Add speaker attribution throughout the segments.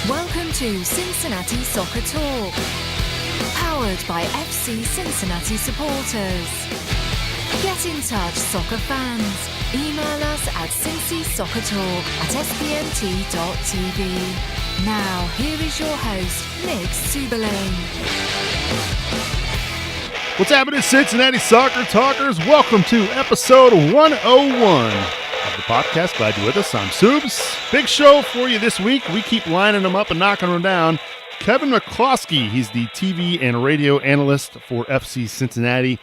Speaker 1: Welcome to Cincinnati Soccer Talk, powered by FC Cincinnati supporters. Get in touch, soccer fans. Email us at cincysoccertalk@spnt.tv. Now, here is your host, Nick Suberlane.
Speaker 2: What's happening, Cincinnati Soccer Talkers? Welcome to episode 101 of the podcast. Glad you're with us. I'm Subs. Big show for you this week. We keep lining them up and knocking them down. Kevin McCloskey, he's the TV and radio analyst for FC Cincinnati,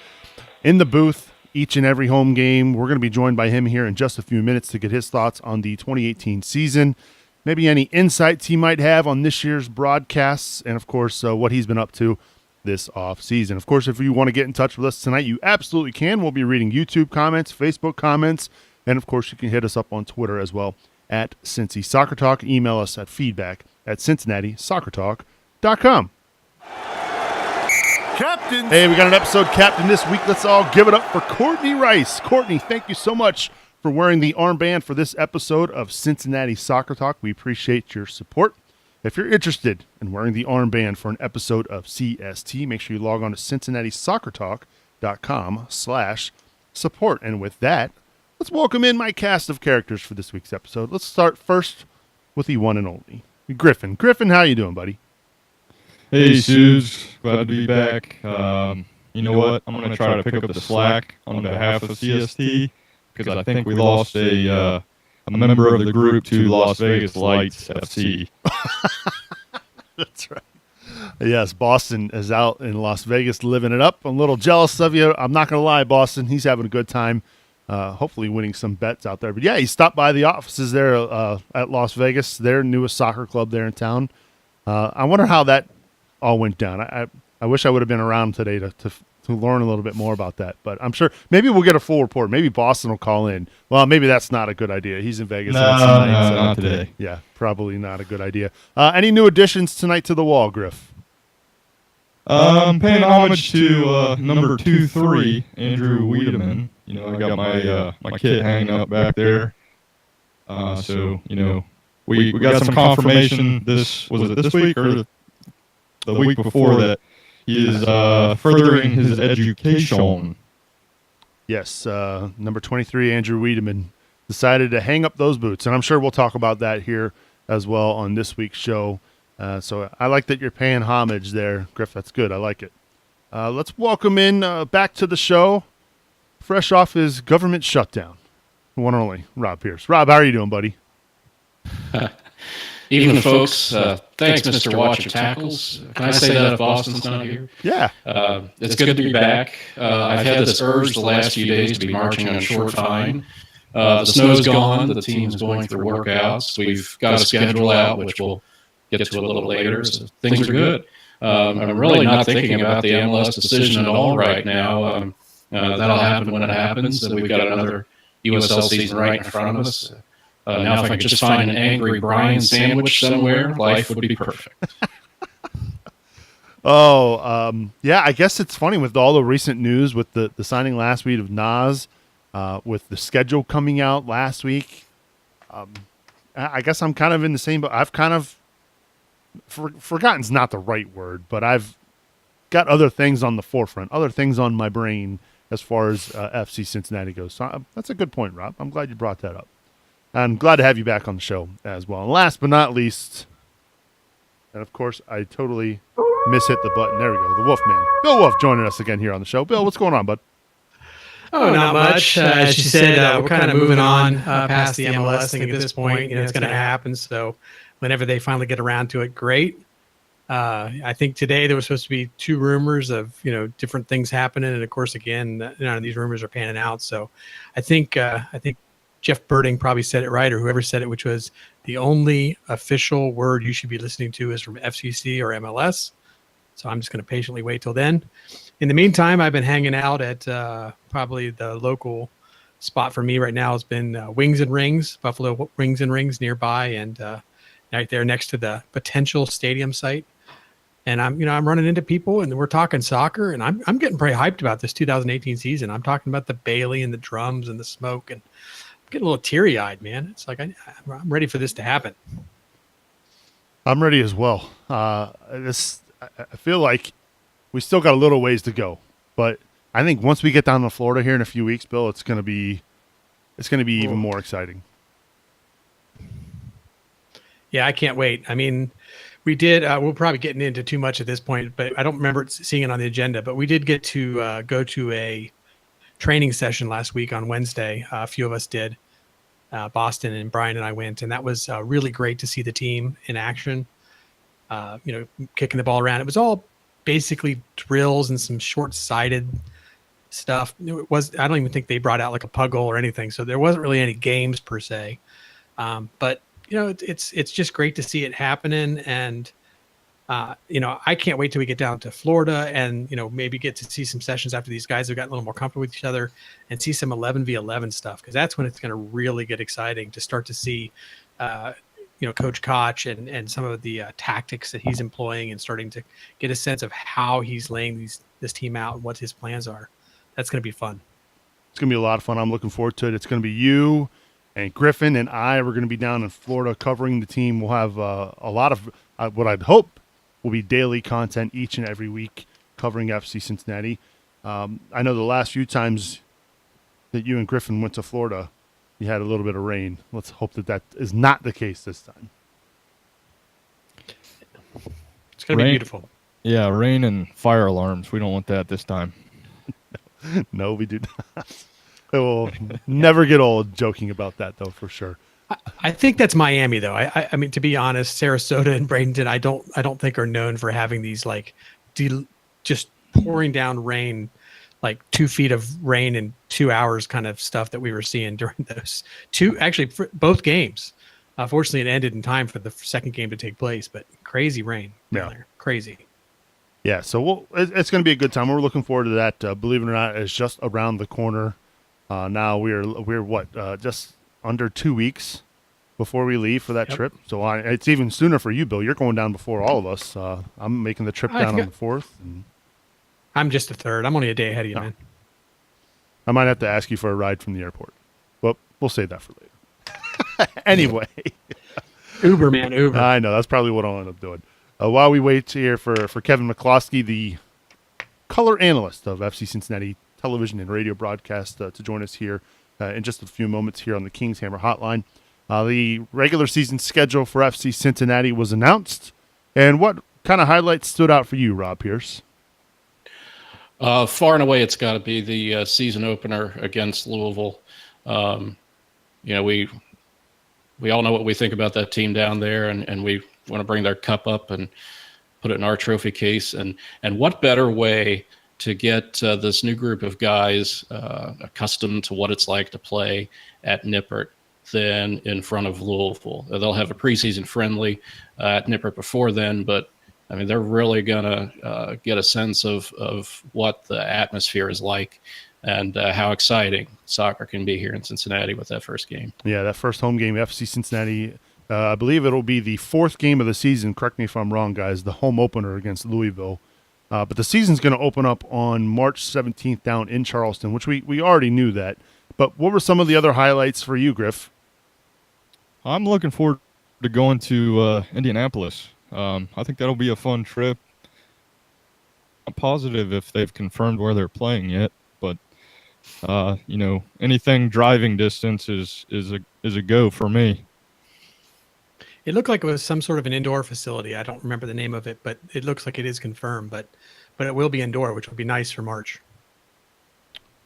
Speaker 2: in the booth each and every home game. We're going to be joined by him here in just a few minutes to get his thoughts on the 2018 season, maybe any insights he might have on this year's broadcasts, and of course, what he's been up to this off season. Of course, if you want to get in touch with us tonight, you absolutely can. We'll be reading YouTube comments, Facebook comments, and of course, you can hit us up on Twitter as well at Cincy Soccer Talk. Email us at feedback@cincinnatysoccertalk.com.
Speaker 3: Captain.
Speaker 2: Hey, we got an episode captain this week. Let's all give it up for Courtney Rice. Courtney, thank you so much for wearing the armband for this episode of Cincinnati Soccer Talk. We appreciate your support. If you're interested in wearing the armband for an episode of CST, make sure you log on to cincinnatysoccertalk.com/support. And with that, let's welcome in my cast of characters for this week's episode. Let's start first with the one and only Griffin. Griffin, how you doing, buddy?
Speaker 4: Hey, Suze. Glad to be back. You know what? I'm going to try to pick up the slack on behalf of CST because I think we lost a member of the group to Las Vegas Lights FC.
Speaker 2: That's right. Yes, Boston is out in Las Vegas living it up. I'm a little jealous of you. I'm not going to lie, Boston. He's having a good time, hopefully winning some bets out there. But, yeah, he stopped by the offices there at Las Vegas, their newest soccer club there in town. I wonder how that all went down. I wish I would have been around today to learn a little bit more about that. But I'm sure maybe we'll get a full report. Maybe Boston will call in. Well, maybe that's not a good idea. He's in Vegas.
Speaker 4: Not today.
Speaker 2: Yeah, probably not a good idea. Any new additions tonight to the wall, Griff?
Speaker 4: Paying homage to number 2-3, Andrew Wiedemann. You know, I got my kit hanging up back there. So, you know, we got some confirmation this week or the week before that he is furthering his education.
Speaker 2: Yes, number 23, Andrew Wiedemann, decided to hang up those boots, and I'm sure we'll talk about that here as well on this week's show. So I like that you're paying homage there, Griff. That's good. I like it. Let's welcome in back to the show, fresh off his government shutdown, one and only, Rob Pierce. Rob, how are you doing, buddy?
Speaker 5: Evening, folks. Thanks, Mr. Watch Your Tackles. Can I say that if Boston's not here?
Speaker 2: Yeah.
Speaker 5: It's good to be back. I've had this urge the last few days to be marching on a short fine. The snow's gone. The team's going through workouts. We've got a schedule out, which we'll get to a little later. So things are good. I'm really not thinking about the MLS decision at all right now. That'll happen when it happens. And we've got another USL season right in front of us. Now, if I could just find an angry Brian sandwich somewhere, life would be perfect.
Speaker 2: Yeah, I guess it's funny with all the recent news with the signing last week of Nas, with the schedule coming out last week. I guess I'm kind of in the same, but I've kind of forgotten's not the right word, but I've got other things on the forefront, other things on my brain as far as FC Cincinnati goes. So that's a good point, Rob. I'm glad you brought that up. I'm glad to have you back on the show as well. And last but not least, and of course, I totally mishit the button. There we go. The Wolfman. Bill Wolf joining us again here on the show. Bill, what's going on, bud?
Speaker 6: Oh, not much. As you said, we're kind of moving on past the MLS thing at this point. You know, it's going to happen. So whenever they finally get around to it, great. I think today there was supposed to be 2 rumors of, you know, different things happening. And of course, again, none of these rumors are panning out. So I think Jeff Birding probably said it right, or whoever said it, which was the only official word you should be listening to is from FCC or MLS. So I'm just going to patiently wait till then. In the meantime, I've been hanging out at probably the local spot for me right now has been Wings and Rings, Buffalo Wings and Rings nearby, and right there next to the potential stadium site. And I'm running into people, and we're talking soccer, and I'm getting pretty hyped about this 2018 season. I'm talking about the Bailey and the drums and the smoke, and getting a little teary-eyed, man. It's like I'm ready for this to happen.
Speaker 2: I'm ready as well. I feel like we still got a little ways to go, but I think once we get down to Florida here in a few weeks, Bill, it's going to be even more exciting.
Speaker 6: Yeah, I can't wait. I mean, we did. We're probably getting into too much at this point, but I don't remember seeing it on the agenda. But we did get to go to a training session last week on Wednesday. A few of us did. Boston and Brian and I went, and that was really great to see the team in action. Kicking the ball around. It was all basically drills and some short-sighted stuff. I don't even think they brought out like a pug goal or anything, so there wasn't really any games per se. But it's just great to see it happening, and I can't wait till we get down to Florida and maybe get to see some sessions after these guys have gotten a little more comfortable with each other and see some 11v11 stuff, because that's when it's going to really get exciting to start to see Coach Koch and some of the tactics that he's employing, and starting to get a sense of how he's laying this team out and what his plans are. That's going to be fun.
Speaker 2: It's going to be a lot of fun. I'm looking forward to it. It's going to be you and Griffin and I. We're going to be down in Florida covering the team. We'll have a lot of what I'd hope will be daily content each and every week covering FC Cincinnati. I know the last few times that you and Griffin went to Florida, you had a little bit of rain. Let's hope that is not the case this time.
Speaker 6: It's going to be beautiful.
Speaker 4: Yeah, rain and fire alarms. We don't want that this time.
Speaker 2: No, we do not. It will never get old joking about that, though, for sure.
Speaker 6: I think that's Miami, though. I mean, to be honest, Sarasota and Bradenton, I don't think are known for having these like just pouring down rain, like 2 feet of rain in 2 hours kind of stuff that we were seeing during those both games. Fortunately, it ended in time for the second game to take place, but crazy rain down there. Crazy.
Speaker 2: Yeah, so it's going to be a good time. We're looking forward to that. Believe it or not, it's just around the corner. Now we're just under 2 weeks before we leave for that trip. So it's even sooner for you, Bill. You're going down before all of us. I'm making the trip down on the 4th.
Speaker 6: I'm just the 3rd. I'm only a day ahead of you, man.
Speaker 2: I might have to ask you for a ride from the airport, but we'll save that for later. Anyway.
Speaker 6: Uber, man, Uber.
Speaker 2: I know. That's probably what I'll end up doing. While we wait here for Kevin McCloskey, the color analyst of FC Cincinnati television and radio broadcast, to join us here in just a few moments here on the Kings Hammer Hotline. The regular season schedule for FC Cincinnati was announced. And what kind of highlights stood out for you, Rob Pierce?
Speaker 5: Far and away, it's got to be the season opener against Louisville. We all know what we think about that team down there, and we want to bring their cup up and put it in our trophy case. And what better way to get this new group of guys accustomed to what it's like to play at Nippert than in front of Louisville. They'll have a preseason friendly at Nippert before then, but I mean, they're really going to get a sense of what the atmosphere is like and how exciting soccer can be here in Cincinnati with that first game.
Speaker 2: Yeah, that first home game, FC Cincinnati, I believe it'll be the 4th game of the season. Correct me if I'm wrong, guys, the home opener against Louisville. But the season's going to open up on March 17th down in Charleston, which we already knew that. But what were some of the other highlights for you, Griff?
Speaker 4: I'm looking forward to going to Indianapolis. I think that'll be a fun trip. I'm positive if they've confirmed where they're playing yet, but anything driving distance is a go for me.
Speaker 6: It looked like it was some sort of an indoor facility. I don't remember the name of it, but it looks like it is confirmed. But it will be indoor, which will be nice for March.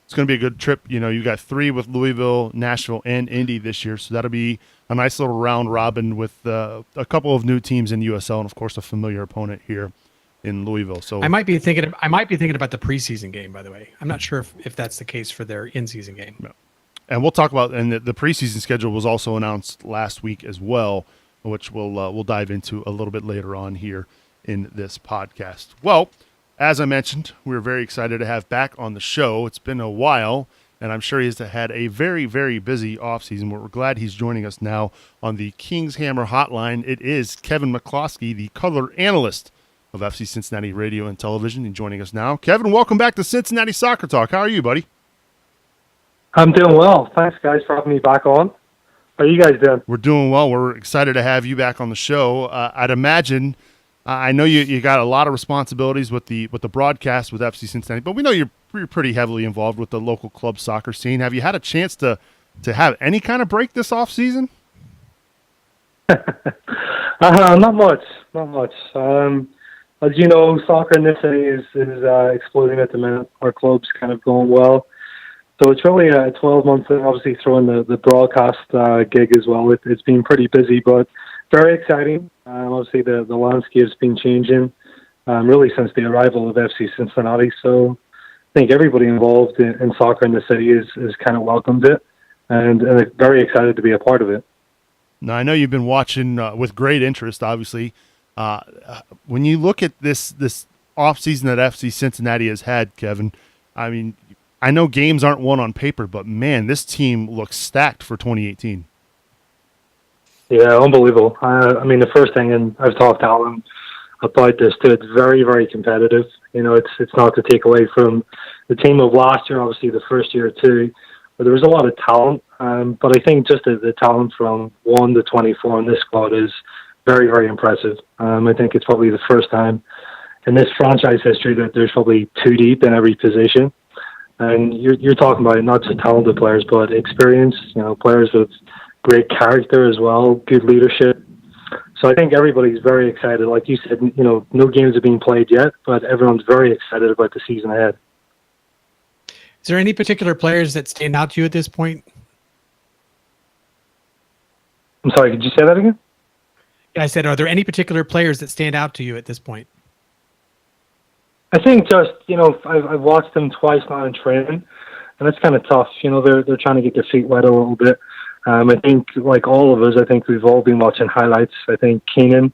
Speaker 2: It's going to be a good trip. You got 3 with Louisville, Nashville, and Indy this year, so that'll be a nice little round robin with a couple of new teams in USL, and of course a familiar opponent here in Louisville. So
Speaker 6: I might be thinking about the preseason game. By the way, I'm not sure if that's the case for their in-season game.
Speaker 2: No. And we'll talk about, and the preseason schedule was also announced last week as well, which we'll dive into a little bit later on here in this podcast. Well, as I mentioned, we're very excited to have back on the show. It's been a while, and I'm sure he's had a very, very busy offseason, but we're glad he's joining us now on the Kings Hammer Hotline. It is Kevin McCloskey, the color analyst of FC Cincinnati Radio and Television, and joining us now. Kevin, welcome back to Cincinnati Soccer Talk. How are you, buddy?
Speaker 3: I'm doing well. Thanks, guys, for having me back on. How are you guys doing?
Speaker 2: We're doing well. We're excited to have you back on the show. I'd imagine, I know you got a lot of responsibilities with the broadcast with FC Cincinnati, but we know you're pretty heavily involved with the local club soccer scene. Have you had a chance to have any kind of break this off season?
Speaker 3: Not much. As you know, soccer in this city is exploding at the minute. Our club's kind of going well. So it's really a 12-month thing, obviously throwing the broadcast gig as well. It's been pretty busy, but very exciting. Obviously, the landscape's been changing really since the arrival of FC Cincinnati. So I think everybody involved in soccer in the city is kind of welcomed it and very excited to be a part of it.
Speaker 2: Now, I know you've been watching with great interest, obviously. When you look at this offseason that FC Cincinnati has had, Kevin, I mean, I know games aren't won on paper, but, man, this team looks stacked for 2018.
Speaker 3: Yeah, unbelievable. I mean, the first thing, and I've talked to Alan about this too, it's very, very competitive. You know, it's not to take away from the team of last year, obviously the first year too, but there was a lot of talent. But I think just the talent from 1 to 24 in this squad is very, very impressive. I think it's probably the first time in this franchise history that there's probably 2 deep in every position. And you're talking about not just talented players, but experience, you know, players with great character as well, good leadership. So I think everybody's very excited. Like you said, you know, no games have been played yet, but everyone's very excited about the season ahead.
Speaker 6: Is there any particular players that stand out to you at this point?
Speaker 3: I'm sorry, could you say that again?
Speaker 6: I said, are there any particular players that stand out to you at this point?
Speaker 3: I think just, you know, I've watched them twice now in training, and it's kind of tough. You know, they're trying to get their feet wet a little bit. I think, like all of us, I think we've all been watching highlights. I think Keenan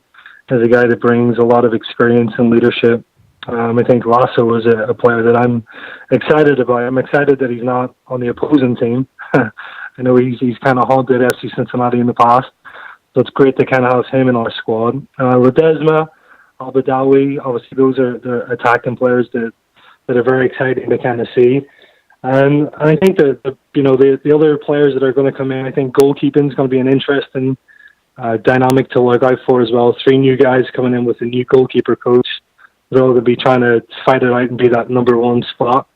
Speaker 3: is a guy that brings a lot of experience and leadership. I think Lasso is a player that I'm excited about. I'm excited that he's not on the opposing team. I know he's kind of haunted FC Cincinnati in the past, so it's great to kind of have him in our squad. Ledesma, Al-Badawi, obviously those are the attacking players that are very exciting to kind of see. And I think that the other players that are going to come in, I think goalkeeping is going to be an interesting dynamic to look out for as well. 3 new guys coming in with a new goalkeeper coach. They're all going to be trying to fight it out and be that number 1 spot.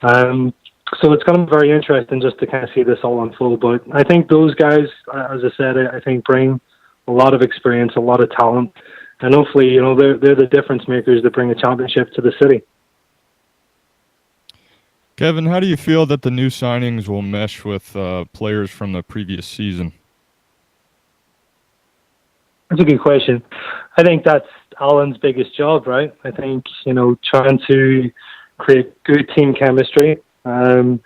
Speaker 3: So it's going to be very interesting just to kind of see this all unfold. But I think those guys, as I said, I think bring a lot of experience, a lot of talent. And hopefully, you know, they're the difference makers that bring a championship to the city.
Speaker 4: Kevin, how do you feel that the new signings will mesh with players from the previous season?
Speaker 3: That's a good question. I think that's Alan's biggest job, right? I think, you know, trying to create good team chemistry and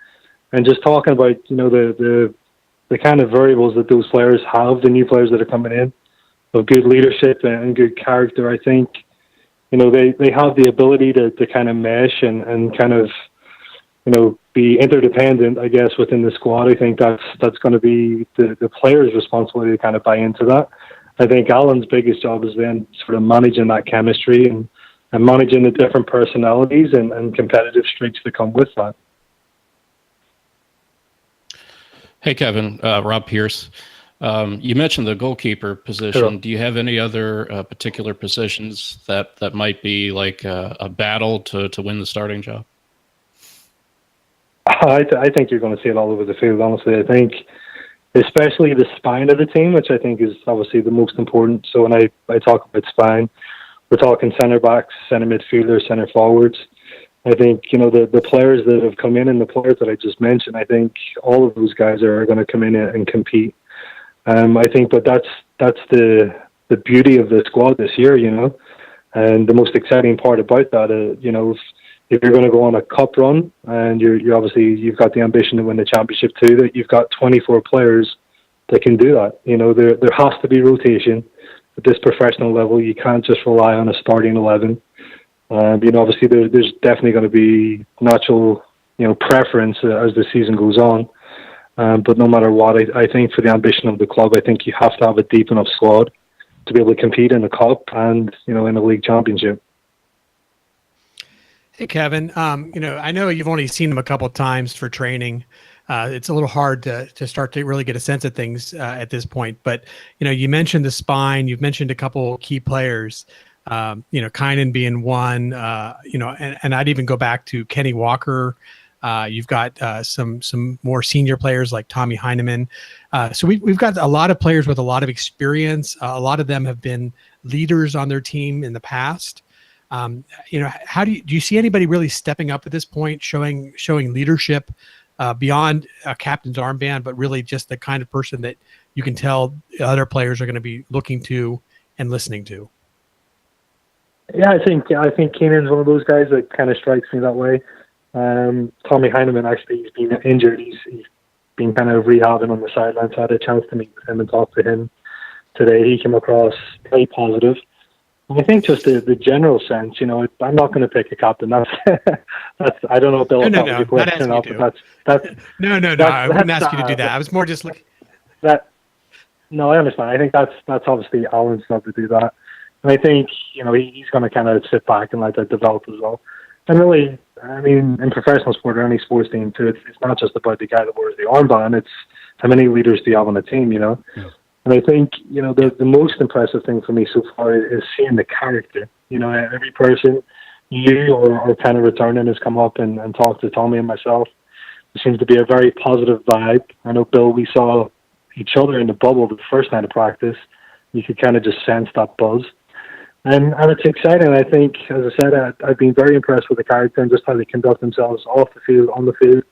Speaker 3: just talking about, you know, the kind of variables that those players have, the new players that are coming in, of good leadership and good character. I think, you know, they have the ability to kind of mesh and kind of, you know, be interdependent, I guess, within the squad. I think that's going to be the players' responsibility to kind of buy into that. I think Alan's biggest job is then sort of managing that chemistry and managing the different personalities and competitive streaks that come with that.
Speaker 5: Hey, Kevin, Rob Pierce. You mentioned the goalkeeper position.
Speaker 3: Sure.
Speaker 5: Do you have any other particular positions that might be like a battle to win the starting job?
Speaker 3: I think you're going to see it all over the field, honestly. I think especially the spine of the team, which I think is obviously the most important. So when I talk about spine, we're talking centre-backs, centre midfielders, centre forwards. I think, you know, the players that have come in and the players that I just mentioned, I think all of those guys are going to come in and compete. I think, but that's the beauty of the squad this year, you know, and the most exciting part about that, you know, if you're going to go on a cup run and you're obviously, you've got the ambition to win the championship too, that you've got 24 players that can do that. You know, there has to be rotation at this professional level. You can't just rely on a starting 11. You know, obviously there's definitely going to be natural, you know, preference as the season goes on. But no matter what, I think for the ambition of the club, I think you have to have a deep enough squad to be able to compete in the cup and, you know, in the league championship.
Speaker 6: Hey, Kevin, you know, I know you've only seen him a couple of times for training, it's a little hard to start to really get a sense of things at this point. But, you mentioned the spine, you've mentioned a couple key players, Kynan being one, and I'd even go back to Kenny Walker. You've got some more senior players like Tommy Heineman. So we've got a lot of players with a lot of experience. A lot of them have been leaders on their team in the past. How do you see anybody really stepping up at this point, showing leadership beyond a captain's armband, but really just the kind of person that you can tell other players are going to be looking to and listening to?
Speaker 3: Yeah, I think Keenan's one of those guys that kind of strikes me that way. Tommy Heineman, actually, he's been injured. He's been kind of rehabbing on the sidelines. I had a chance to meet with him and talk to him today. He came across very positive. And I think just the general sense, I'm not going to pick a captain. That's I don't know if Bill
Speaker 6: No,
Speaker 3: your question
Speaker 6: not
Speaker 3: up, but that's
Speaker 6: No, I wouldn't ask you to do that. I was more just looking.
Speaker 3: No, I understand. I think that's obviously Alan's job to do that. And I think, he's going to kind of sit back and let that develop as well. And really, I mean, in professional sport or any sports team too, it's not just about the guy that wears the armband. It's how many leaders do you have on the team, Yeah. And I think, the most impressive thing for me so far is seeing the character. Every person, you or kind of returning, has come up and talked to Tommy and myself. There seems to be a very positive vibe. I know, Bill, we saw each other in the bubble the first night of practice. You could kind of just sense that buzz. And it's exciting. I think, as I said, I've been very impressed with the character and just how they conduct themselves off the field, on the field.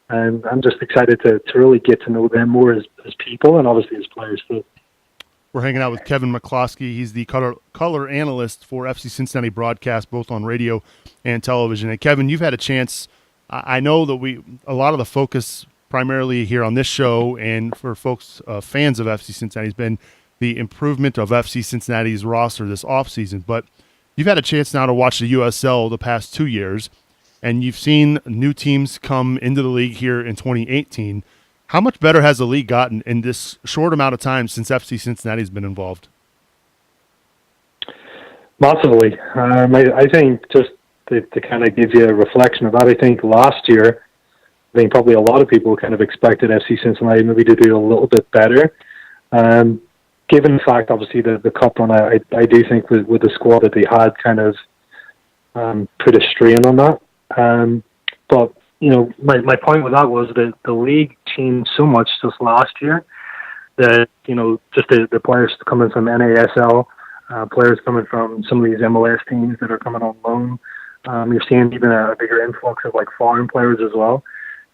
Speaker 3: And I'm just excited to really get to know them more as people and obviously as players too.
Speaker 2: We're hanging out with Kevin McCloskey. He's the color analyst for FC Cincinnati broadcast, both on radio and television. And Kevin, you've had a chance. I know that a lot of the focus primarily here on this show and for folks, fans of FC Cincinnati, has been the improvement of FC Cincinnati's roster this offseason. But you've had a chance now to watch the USL the past 2 years, and you've seen new teams come into the league here in 2018. How much better has the league gotten in this short amount of time since FC Cincinnati's been involved?
Speaker 3: Massively. I think just to kind of give you a reflection of that, I think last year, probably a lot of people kind of expected FC Cincinnati maybe to do a little bit better. Given the fact, obviously, the cup run, I do think with the squad that they had kind of put a strain on that. But, my point with that was that the league changed so much just last year that, just the players coming from NASL, players coming from some of these MLS teams that are coming on loan. You're seeing even a bigger influx of foreign players as well.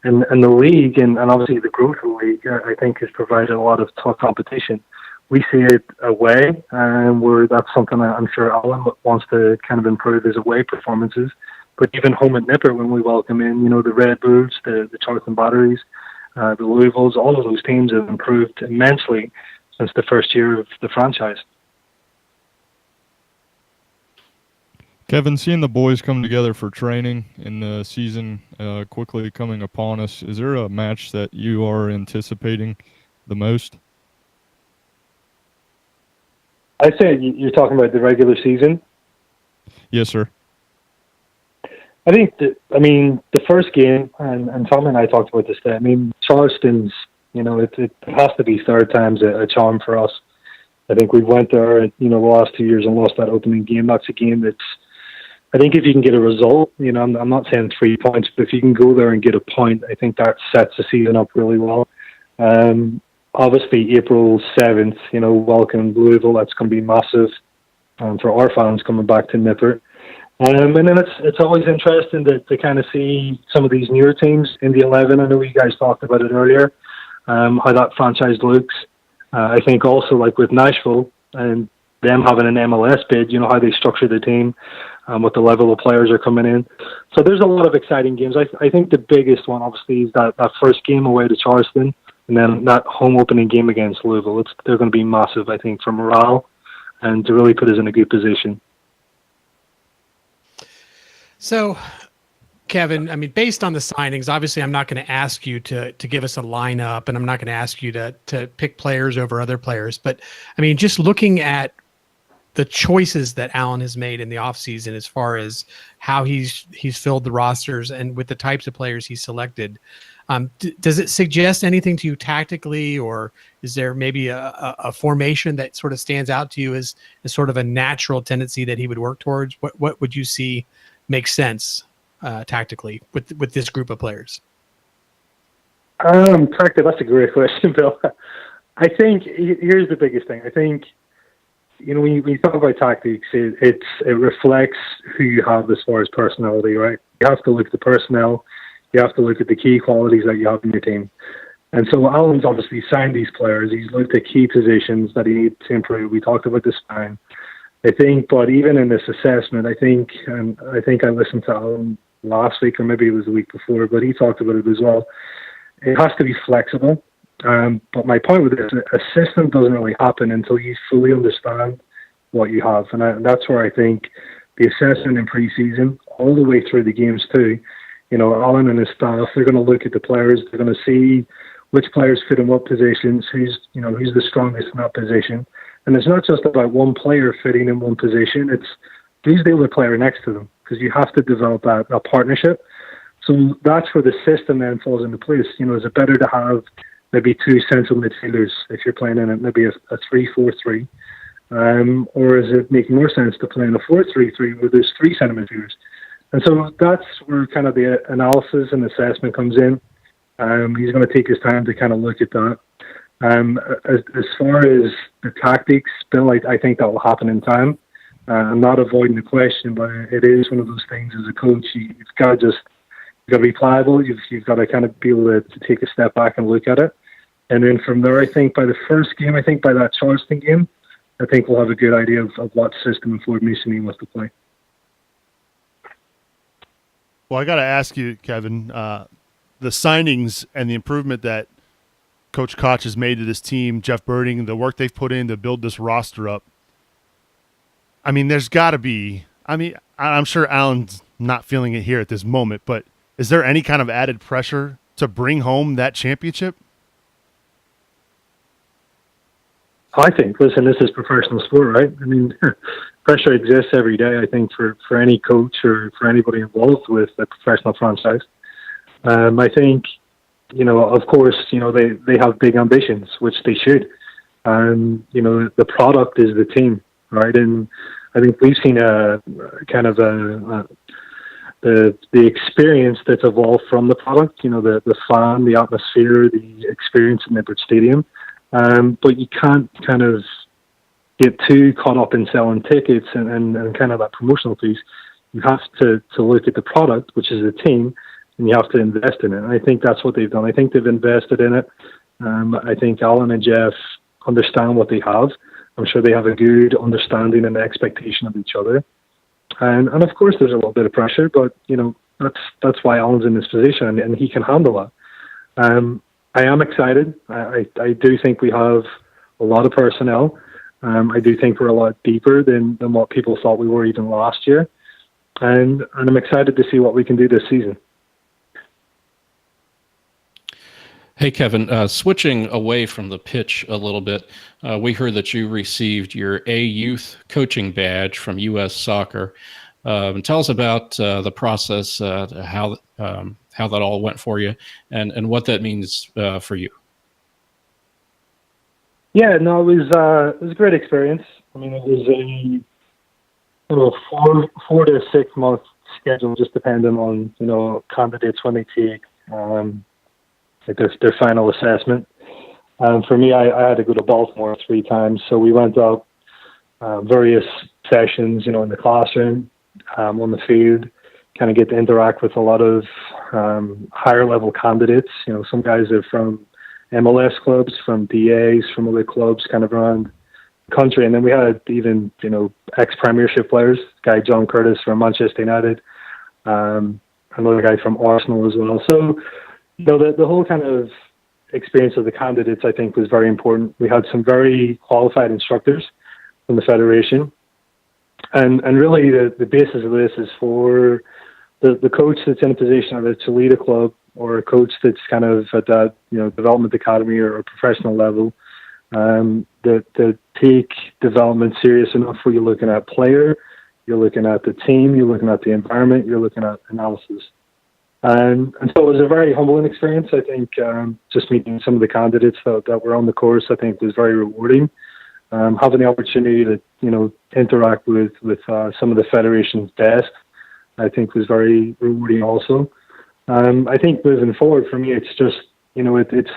Speaker 3: And the league and obviously the growth of the league, I think, has provided a lot of tough competition. We see it away, where that's something I'm sure Alan wants to kind of improve his away performances. But even home at Nipper, when we welcome in, the Red Bulls, the Charlton Batteries, the Louisvilles, all of those teams have improved immensely since the first year of the franchise.
Speaker 4: Kevin, seeing the boys come together for training in the season quickly coming upon us, is there a match that you are anticipating the most?
Speaker 3: I say you're talking about the regular season? Yes,
Speaker 4: sir.
Speaker 3: I think the first game, and Tom and I talked about this today, Charleston's, it has to be third time's a charm for us. I think we went there, the last 2 years and lost that opening game. That's a game that's, I think if you can get a result, I'm not saying 3 points, but if you can go there and get a point, I think that sets the season up really well. Obviously, April 7th, welcome Louisville. That's going to be massive for our fans coming back to Nipper. And then it's always interesting to kind of see some of these newer teams in the 11. I know you guys talked about it earlier, how that franchise looks. I think also with Nashville and them having an MLS bid, how they structure the team, what the level of players are coming in. So there's a lot of exciting games. I think the biggest one, obviously, is that first game away to Charleston, and then that home opening game against Louisville. They're going to be massive, I think, for morale and to really put us in a good position.
Speaker 6: So, Kevin, based on the signings, obviously I'm not going to ask you to give us a lineup, and I'm not going to ask you to pick players over other players. But, just looking at the choices that Alan has made in the offseason as far as how he's filled the rosters and with the types of players he's selected, Does it suggest anything to you tactically, or is there maybe a formation that sort of stands out to you as sort of a natural tendency that he would work towards? What would you see makes sense tactically with this group of players?
Speaker 3: That's a great question, Bill. I think here's the biggest thing. I think, when you talk about tactics, it reflects who you have as far as personality, right? You have to look at the personnel. You have to look at the key qualities that you have in your team. And so Alan's obviously signed these players. He's looked at key positions that he needs to improve. We talked about the spine. I think, but even in this assessment, I think I listened to Alan last week, or maybe it was the week before, but he talked about it as well. It has to be flexible. But my point with this, a system doesn't really happen until you fully understand what you have. And that's where I think the assessment in preseason, all the way through the games too, Alan and his staff, they're going to look at the players. They're going to see which players fit in what positions, who's the strongest in that position. And it's not just about one player fitting in one position. It's who's the other player next to them, because you have to develop that partnership. So that's where the system then falls into place. Is it better to have maybe two central midfielders if you're playing in maybe a 3-4-3? Or is it making more sense to play in a 4-3-3 where there's three centre midfielders? And so that's where kind of the analysis and assessment comes in. He's going to take his time to kind of look at that. As far as the tactics, Bill, I think that will happen in time. I'm not avoiding the question, but it is one of those things as a coach. You've got to be pliable. You've got to kind of be able to take a step back and look at it. And then from there, I think by the first game, by that Charleston game, I think we'll have a good idea of what system and formation he wants to play.
Speaker 2: Well, I got to ask you, Kevin, the signings and the improvement that Coach Koch has made to this team, Jeff Birding, the work they've put in to build this roster up. I mean, there's got to be – I'm sure Alan's not feeling it here at this moment, but is there any kind of added pressure to bring home that championship?
Speaker 3: I think, listen, this is professional sport, right? I mean, pressure exists every day, I think, for any coach or for anybody involved with a professional franchise. I think, of course, they have big ambitions, which they should. The product is the team, right? And I think we've seen a kind of the experience that's evolved from the product, the fan, the atmosphere, the experience in Nippert Stadium. But you can't kind of get too caught up in selling tickets and kind of that promotional piece. You have to look at the product, which is the team, and you have to invest in it. And I think that's what they've done. I think they've invested in it. I think Alan and Jeff understand what they have. I'm sure they have a good understanding and expectation of each other. And of course there's a little bit of pressure, but that's why Alan's in this position and he can handle that. I am excited. I do think we have a lot of personnel. I do think we're a lot deeper than what people thought we were even last year. And I'm excited to see what we can do this season.
Speaker 5: Hey, Kevin, switching away from the pitch a little bit, we heard that you received your A-Youth coaching badge from U.S. Soccer. Tell us about the process, how that all went for you, and what that means for you.
Speaker 3: Yeah, no, it was a great experience. I mean, it was a 4 to 6 month schedule, just depending on candidates when they take their final assessment. For me, I had to go to Baltimore 3 times, so we went up various sessions, in the classroom, on the field, kind of get to interact with a lot of higher level candidates. Some guys are from MLS clubs, from DAs, from other clubs kind of around the country. And then we had even, ex-Premiership players, guy John Curtis from Manchester United, another guy from Arsenal as well. So, the whole kind of experience of the candidates, I think, was very important. We had some very qualified instructors from the Federation. And really the basis of this is for the coach that's in a position either to lead a club or a coach that's kind of at that, development academy or professional level, that take development serious enough where you're looking at player, you're looking at the team, you're looking at the environment, you're looking at analysis. And so it was a very humbling experience. I think just meeting some of the candidates that were on the course, I think, was very rewarding. Having the opportunity to, interact with some of the federation's best, I think, was very rewarding also. I think moving forward for me, it's just, it's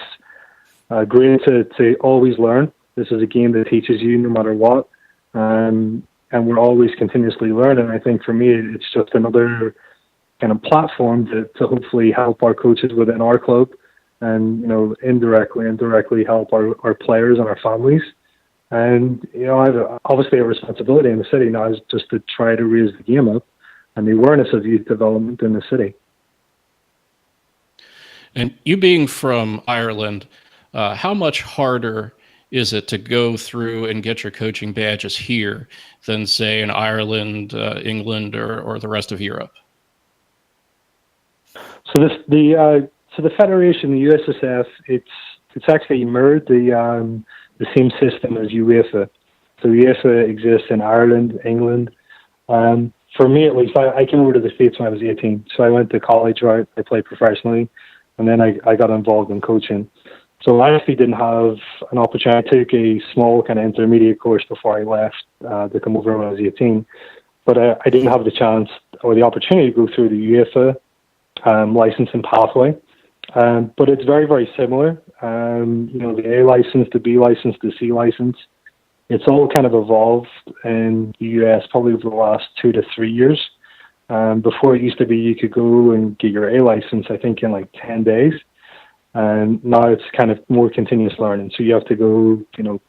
Speaker 3: great to always learn. This is a game that teaches you no matter what. And we're always continuously learning. I think for me, it's just another kind of platform to hopefully help our coaches within our club and, indirectly help our players and our families. And, I have obviously a responsibility in the city now is just to try to raise the game up and the awareness of youth development in the city.
Speaker 5: And you being from Ireland, how much harder is it to go through and get your coaching badges here than, say, in Ireland, England, or the rest of Europe?
Speaker 3: So the federation, the USSF, it's actually mirrored the same system as UEFA. So UEFA exists in Ireland, England. For me, at least, I came over to the States when I was 18. So I went to college where I played professionally, and then I got involved in coaching. So I actually didn't have an opportunity. I took a small kind of intermediate course before I left to come over when I was 18. But I didn't have the chance or the opportunity to go through the UEFA licensing pathway. But it's very, very similar. The A license, the B license, the C license, it's all kind of evolved in the US probably over the last 2 to 3 years. Before it used to be you could go and get your A license, I think, in like 10 days. And now it's kind of more continuous learning. So you have to go,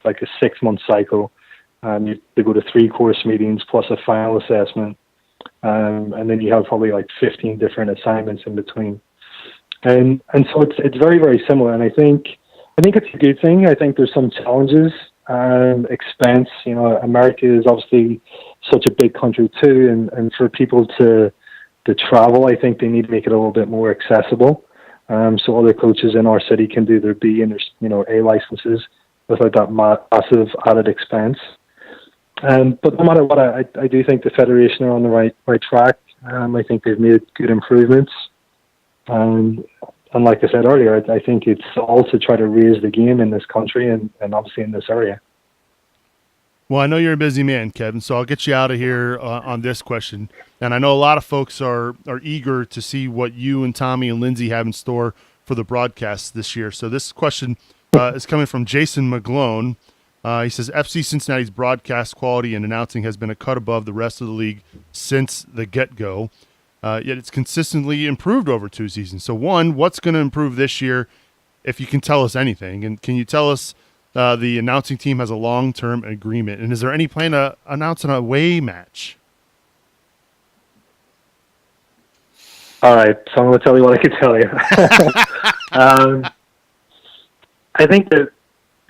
Speaker 3: like a 6-month cycle. You have to go to 3 course meetings plus a final assessment. And then you have probably like 15 different assignments in between. And so it's very, very similar. And I think it's a good thing. I think there's some challenges. Expense, America is obviously such a big country too. And for people to travel, I think they need to make it a little bit more accessible. So other coaches in our city can do their B and their A licenses without that massive added expense. But no matter what, I do think the federation are on the right track. I think they've made good improvements. And like I said earlier, I think it's all to try to raise the game in this country and obviously in this area.
Speaker 2: Well, I know you're a busy man, Kevin, so I'll get you out of here on this question. And I know a lot of folks are eager to see what you and Tommy and Lindsay have in store for the broadcast this year. So this question is coming from Jason McGlone. He says, FC Cincinnati's broadcast quality and announcing has been a cut above the rest of the league since the get-go. Yet it's consistently improved over 2 seasons. So one, what's going to improve this year, if you can tell us anything? And can you tell us the announcing team has a long-term agreement? And is there any plan to announce an away match?
Speaker 3: All right, so I'm going to tell you what I can tell you. I think that,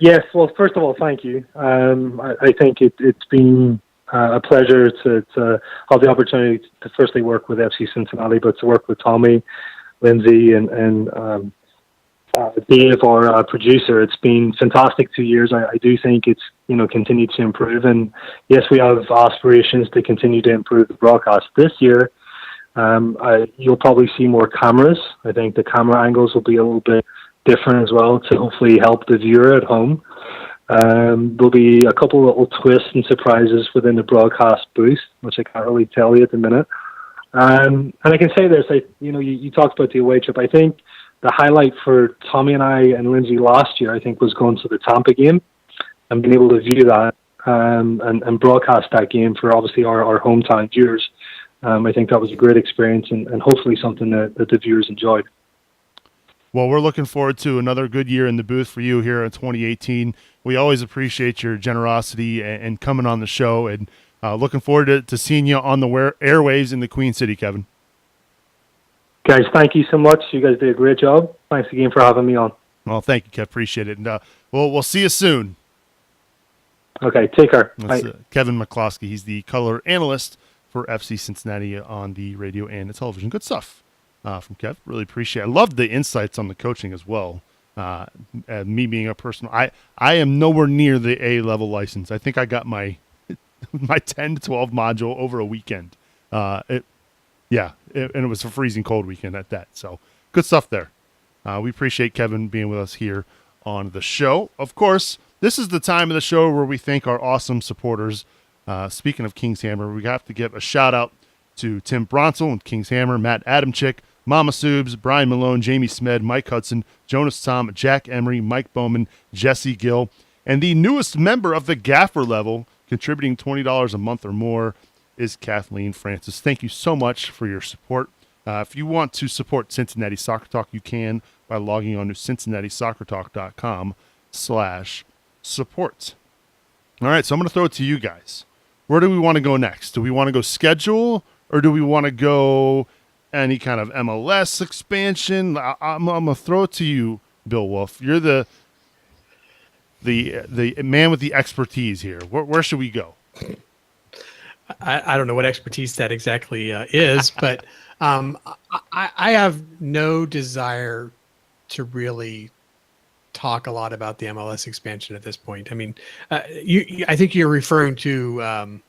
Speaker 3: yes, well, first of all, thank you. I think it's been a pleasure to have the opportunity to firstly work with FC Cincinnati, but to work with Tommy, Lindsay, and Dave, our producer. It's been fantastic 2 years. I do think it's continued to improve, and yes, we have aspirations to continue to improve the broadcast this year. You'll probably see more cameras. I think the camera angles will be a little bit different as well to hopefully help the viewer at home. There'll be a couple of little twists and surprises within the broadcast booth, which I can't really tell you at the minute. And I can say this, you talked about the away trip. I think the highlight for Tommy and I and Lindsay last year, I think, was going to the Tampa game and being able to view that and broadcast that game for obviously our hometown viewers. I think that was a great experience and hopefully something that the viewers enjoyed.
Speaker 2: Well, we're looking forward to another good year in the booth for you here in 2018. We always appreciate your generosity and coming on the show, and looking forward to seeing you on the airwaves in the Queen City, Kevin.
Speaker 3: Guys, thank you so much. You guys did a great job. Thanks again for having me on.
Speaker 2: Well, thank you, Kev. Appreciate it. And we'll see you soon.
Speaker 3: Okay, take care.
Speaker 2: That's Kevin McCloskey. He's the color analyst for FC Cincinnati on the radio and the television. Good stuff from Kev. Really appreciate it. I loved the insights on the coaching as well. Me being a person, I am nowhere near the A-level license. I think I got my 10 to 12 module over a weekend. and it was a freezing cold weekend at that. So good stuff there. We appreciate Kevin being with us here on the show. Of course, this is the time of the show where we thank our awesome supporters. Speaking of King's Hammer, we have to give a shout out to Tim Bronsel and King's Hammer, Matt Adamchick, Mama Subes, Brian Malone, Jamie Smed, Mike Hudson, Jonas Tom, Jack Emery, Mike Bowman, Jesse Gill, and the newest member of the Gaffer level, contributing $20 a month or more, is Kathleen Francis. Thank you so much for your support. If you want to support Cincinnati Soccer Talk, you can by logging on to CincinnatiSoccerTalk.com/support. All right, so I'm going to throw it to you guys. Where do we want to go next? Do we want to go schedule, or do we want to go any kind of MLS expansion? I'm going to throw it to you, Bill Wolf. You're the man with the expertise here. Where should we go?
Speaker 6: I don't know what expertise that exactly is, but I have no desire to really talk a lot about the MLS expansion at this point. I mean, I think you're referring to,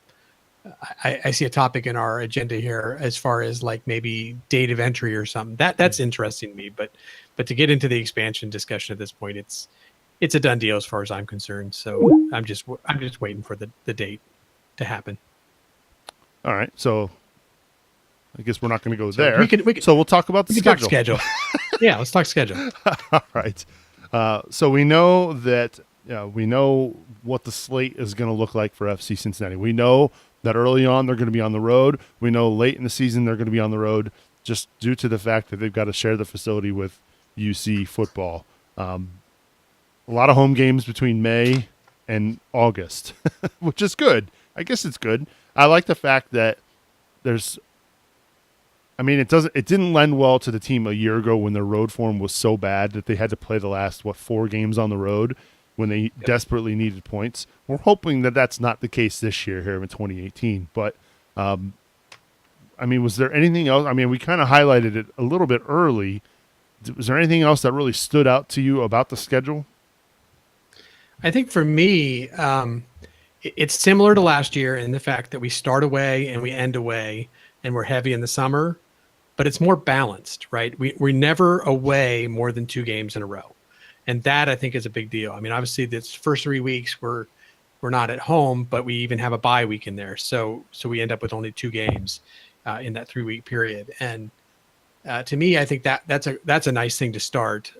Speaker 6: I see a topic in our agenda here as far as like maybe date of entry or something. That's interesting to me, but to get into the expansion discussion at this point, it's a done deal as far as I'm concerned. So I'm just waiting for the date to happen. All
Speaker 2: right. So I guess we're not going to go there.
Speaker 6: We
Speaker 2: so we'll talk about the
Speaker 6: schedule. Yeah, let's talk schedule.
Speaker 2: All right. So we know that we know what the slate is going to look like for FC Cincinnati. We know that early on they're going to be on the road. We know late in the season they're going to be on the road just due to the fact that they've got to share the facility with UC football. A lot of home games between May and August, which is good. I guess it's good. I like the fact that it didn't lend well to the team a year ago when their road form was so bad that they had to play the last, 4 games on the road when they desperately needed points. We're hoping that that's not the case this year here in 2018. But, was there anything else? We kind of highlighted it a little bit early. Was there anything else that really stood out to you about the schedule?
Speaker 6: I think for me, it's similar to last year in the fact that we start away and we end away and we're heavy in the summer, but it's more balanced, right? We're never away more than 2 games in a row. And that I think is a big deal. Obviously this first 3 weeks we're not at home, but we even have a bye week in there. So we end up with only 2 games in that 3-week period. And to me, I think that's a nice thing to start,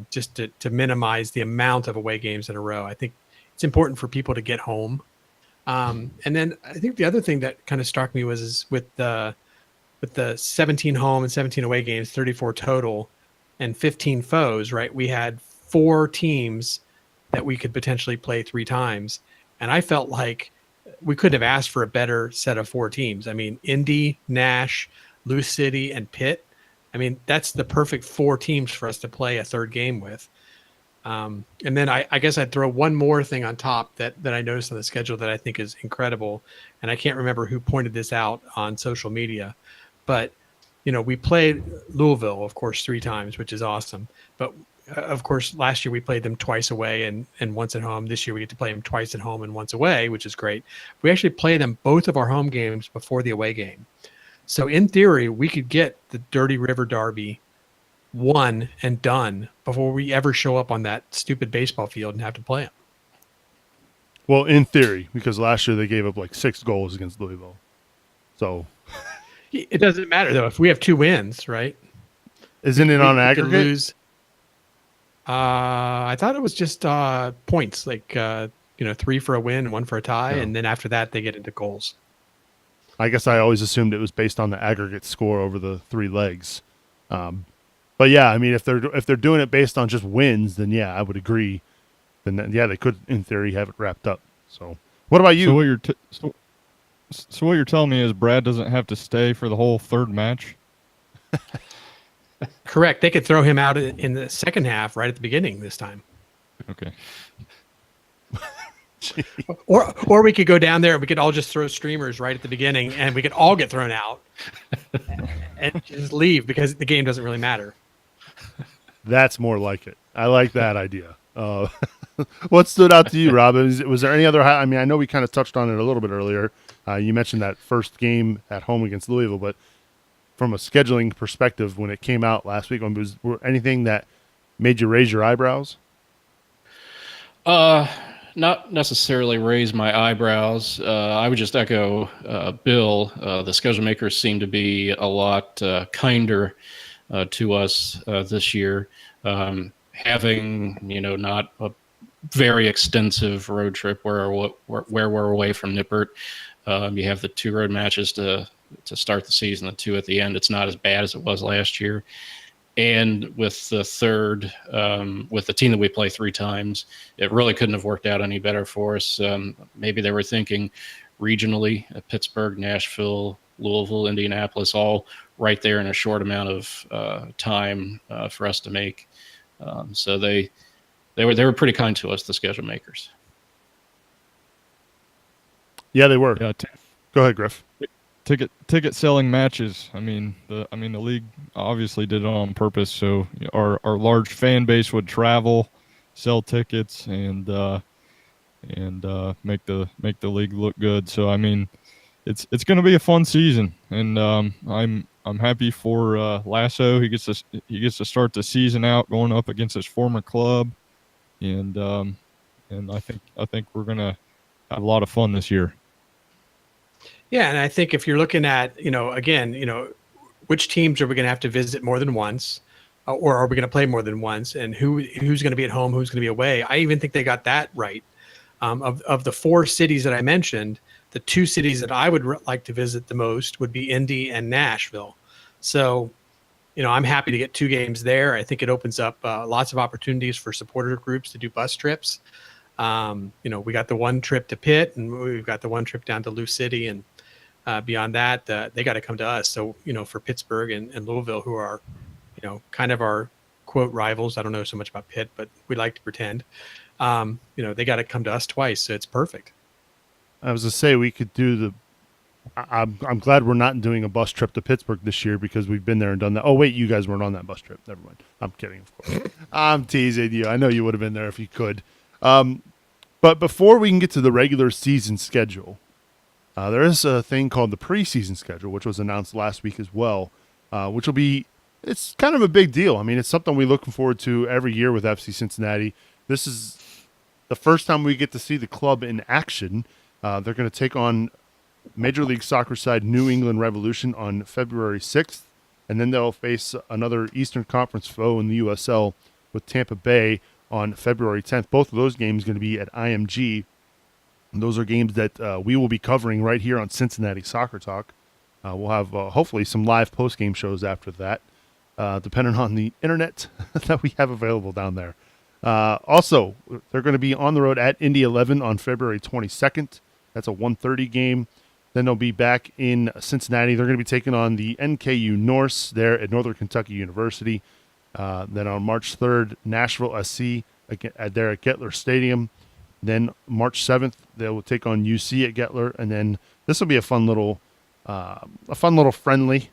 Speaker 6: just to minimize the amount of away games in a row. I think it's important for people to get home. And then I think the other thing that kind of struck me was with the 17 home and 17 away games, 34 total, and 15 foes, right? We had 4 teams that we could potentially play 3 times. And I felt like we couldn't have asked for a better set of 4 teams. Indy, Nash, Lou City, and Pitt. That's the perfect 4 teams for us to play a third game with. And then I guess I'd throw one more thing on top that I noticed on the schedule that I think is incredible. And I can't remember who pointed this out on social media, but we played Louisville, of course, 3 times, which is awesome. But of course, last year we played them twice away and once at home. This year we get to play them twice at home and once away, which is great. We actually play them both of our home games before the away game. So in theory, we could get the Dirty River Derby won and done before we ever show up on that stupid baseball field and have to play them.
Speaker 2: Well, in theory, because last year they gave up 6 goals against Louisville. So
Speaker 6: it doesn't matter though. If we have 2 wins, right?
Speaker 2: Isn't it on aggregate?
Speaker 6: Lose. I thought it was just points, 3 for a win and 1 for a tie. Yeah. And then after that, they get into goals.
Speaker 2: I guess I always assumed it was based on the aggregate score over the 3 legs. But yeah, if they're doing it based on just wins, then yeah, I would agree. Then they could, in theory, have it wrapped up. So, what about you?
Speaker 4: So what you're telling me is Brad doesn't have to stay for the whole 3rd match?
Speaker 6: Correct. They could throw him out in the second half right at the beginning this time.
Speaker 4: Okay.
Speaker 6: Or we could go down there and we could all just throw streamers right at the beginning and we could all get thrown out and just leave because the game doesn't really matter.
Speaker 2: That's more like it. I like that idea. What stood out to you, Rob? Was there any other? I know we kind of touched on it a little bit earlier. You mentioned that first game at home against Louisville, but from a scheduling perspective when it came out last week? Were anything that made you raise your eyebrows?
Speaker 5: Not necessarily raise my eyebrows. I would just echo Bill. The schedule makers seem to be a lot kinder to us this year. Having, not a very extensive road trip where we're away from Nippert. You have the 2 road matches to start the season, the 2 at the end. It's not as bad as it was last year. And with the third, with the team that we play 3 times, it really couldn't have worked out any better for us. Maybe they were thinking regionally, Pittsburgh, Nashville, Louisville, Indianapolis, all right there in a short amount of time for us to make. So they were pretty kind to us, the schedule makers.
Speaker 2: Yeah, they were.
Speaker 4: Yeah,
Speaker 2: Go ahead, Griff.
Speaker 4: Ticket selling matches. I mean the league obviously did it on purpose, so our large fan base would travel, sell tickets, and make the league look good. So I mean, it's going to be a fun season, and I'm happy for Lasso. He gets to start the season out going up against his former club, and I think we're gonna have a lot of fun this year.
Speaker 6: Yeah, and I think if you're looking at, which teams are we going to have to visit more than once, or are we going to play more than once, and who's going to be at home, who's going to be away? I even think they got that right. Of the 4 cities that I mentioned, the 2 cities that I would like to visit the most would be Indy and Nashville. So, I'm happy to get 2 games there. I think it opens up lots of opportunities for supporter groups to do bus trips. We got the 1 trip to Pitt, and we've got the 1 trip down to Lou City, and beyond that, they got to come to us. So, for Pittsburgh and Louisville, who are, kind of our quote rivals. I don't know so much about Pitt, but we like to pretend. They got to come to us twice, so it's perfect.
Speaker 2: I was to say we could do I'm glad we're not doing a bus trip to Pittsburgh this year because we've been there and done that. Oh wait, you guys weren't on that bus trip. Never mind. I'm kidding, of course. I'm teasing you. I know you would have been there if you could. But before we can get to the regular season schedule, there is a thing called the preseason schedule, which was announced last week as well, which it's kind of a big deal. I mean, it's something we're looking forward to every year with FC Cincinnati. This is the first time we get to see the club in action. They're going to take on Major League Soccer side New England Revolution on February 6th, and then they'll face another Eastern Conference foe in the USL with Tampa Bay on February 10th. Both of those games are going to be at IMG. And those are games that we will be covering right here on Cincinnati Soccer Talk. We'll have hopefully some live post-game shows after that, depending on the internet that we have available down there. Also, they're going to be on the road at Indy 11 on February 22nd. That's a 1:30 game. Then they'll be back in Cincinnati. They're going to be taking on the NKU Norse there at Northern Kentucky University. Then on March 3rd, Nashville SC there at Gettler Stadium. Then March 7th, they will take on UC at Gettler. And then this will be a fun little friendly.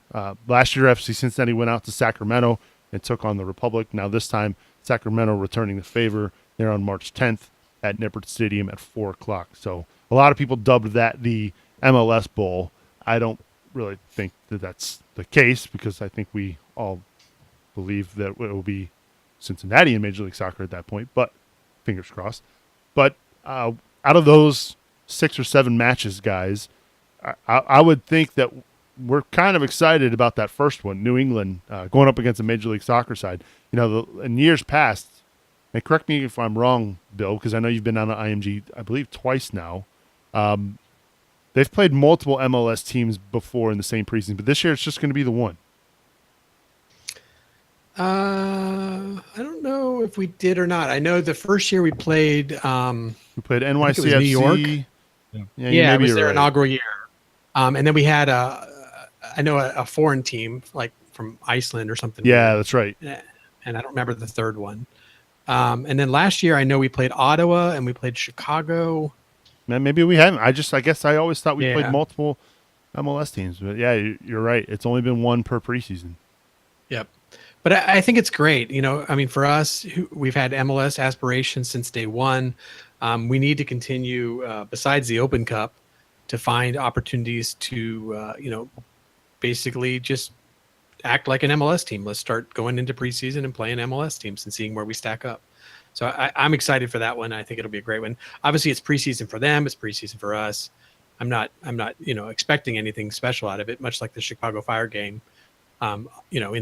Speaker 2: Last year, FC Cincinnati went out to Sacramento and took on the Republic. Now this time, Sacramento returning the favor. They're on March 10th at Nippert Stadium at 4 o'clock. So a lot of people dubbed that the MLS Bowl. I don't really think that that's the case because I think we all believe that it will be Cincinnati in Major League Soccer at that point, but fingers crossed. But out of those 6 or 7 matches, guys, I would think that we're kind of excited about that first one, New England going up against a Major League Soccer side. In years past, and correct me if I'm wrong, Bill, because I know you've been on the IMG, I believe, twice now. They've played multiple MLS teams before in the same preseason, but this year it's just going to be the one.
Speaker 6: I don't know if we did or not. I know the first year we played. We
Speaker 2: played NYCFC.
Speaker 6: New York.
Speaker 2: Yeah,
Speaker 6: it was their inaugural year. And then we had a foreign team like from Iceland or something.
Speaker 2: Yeah, that's right.
Speaker 6: And I don't remember the third one. And then last year I know we played Ottawa and we played Chicago.
Speaker 2: Man, maybe we haven't. I guess I always thought we played multiple MLS teams. But yeah, you're right. It's only been one per preseason.
Speaker 6: Yep. But I think it's great. For us, we've had MLS aspirations since day one. We need to continue, besides the Open Cup, to find opportunities to, basically just act like an MLS team. Let's start going into preseason and playing MLS teams and seeing where we stack up. So I'm excited for that one. I think it'll be a great one. Obviously, it's preseason for them. It's preseason for us. I'm not expecting anything special out of it. Much like the Chicago Fire game. In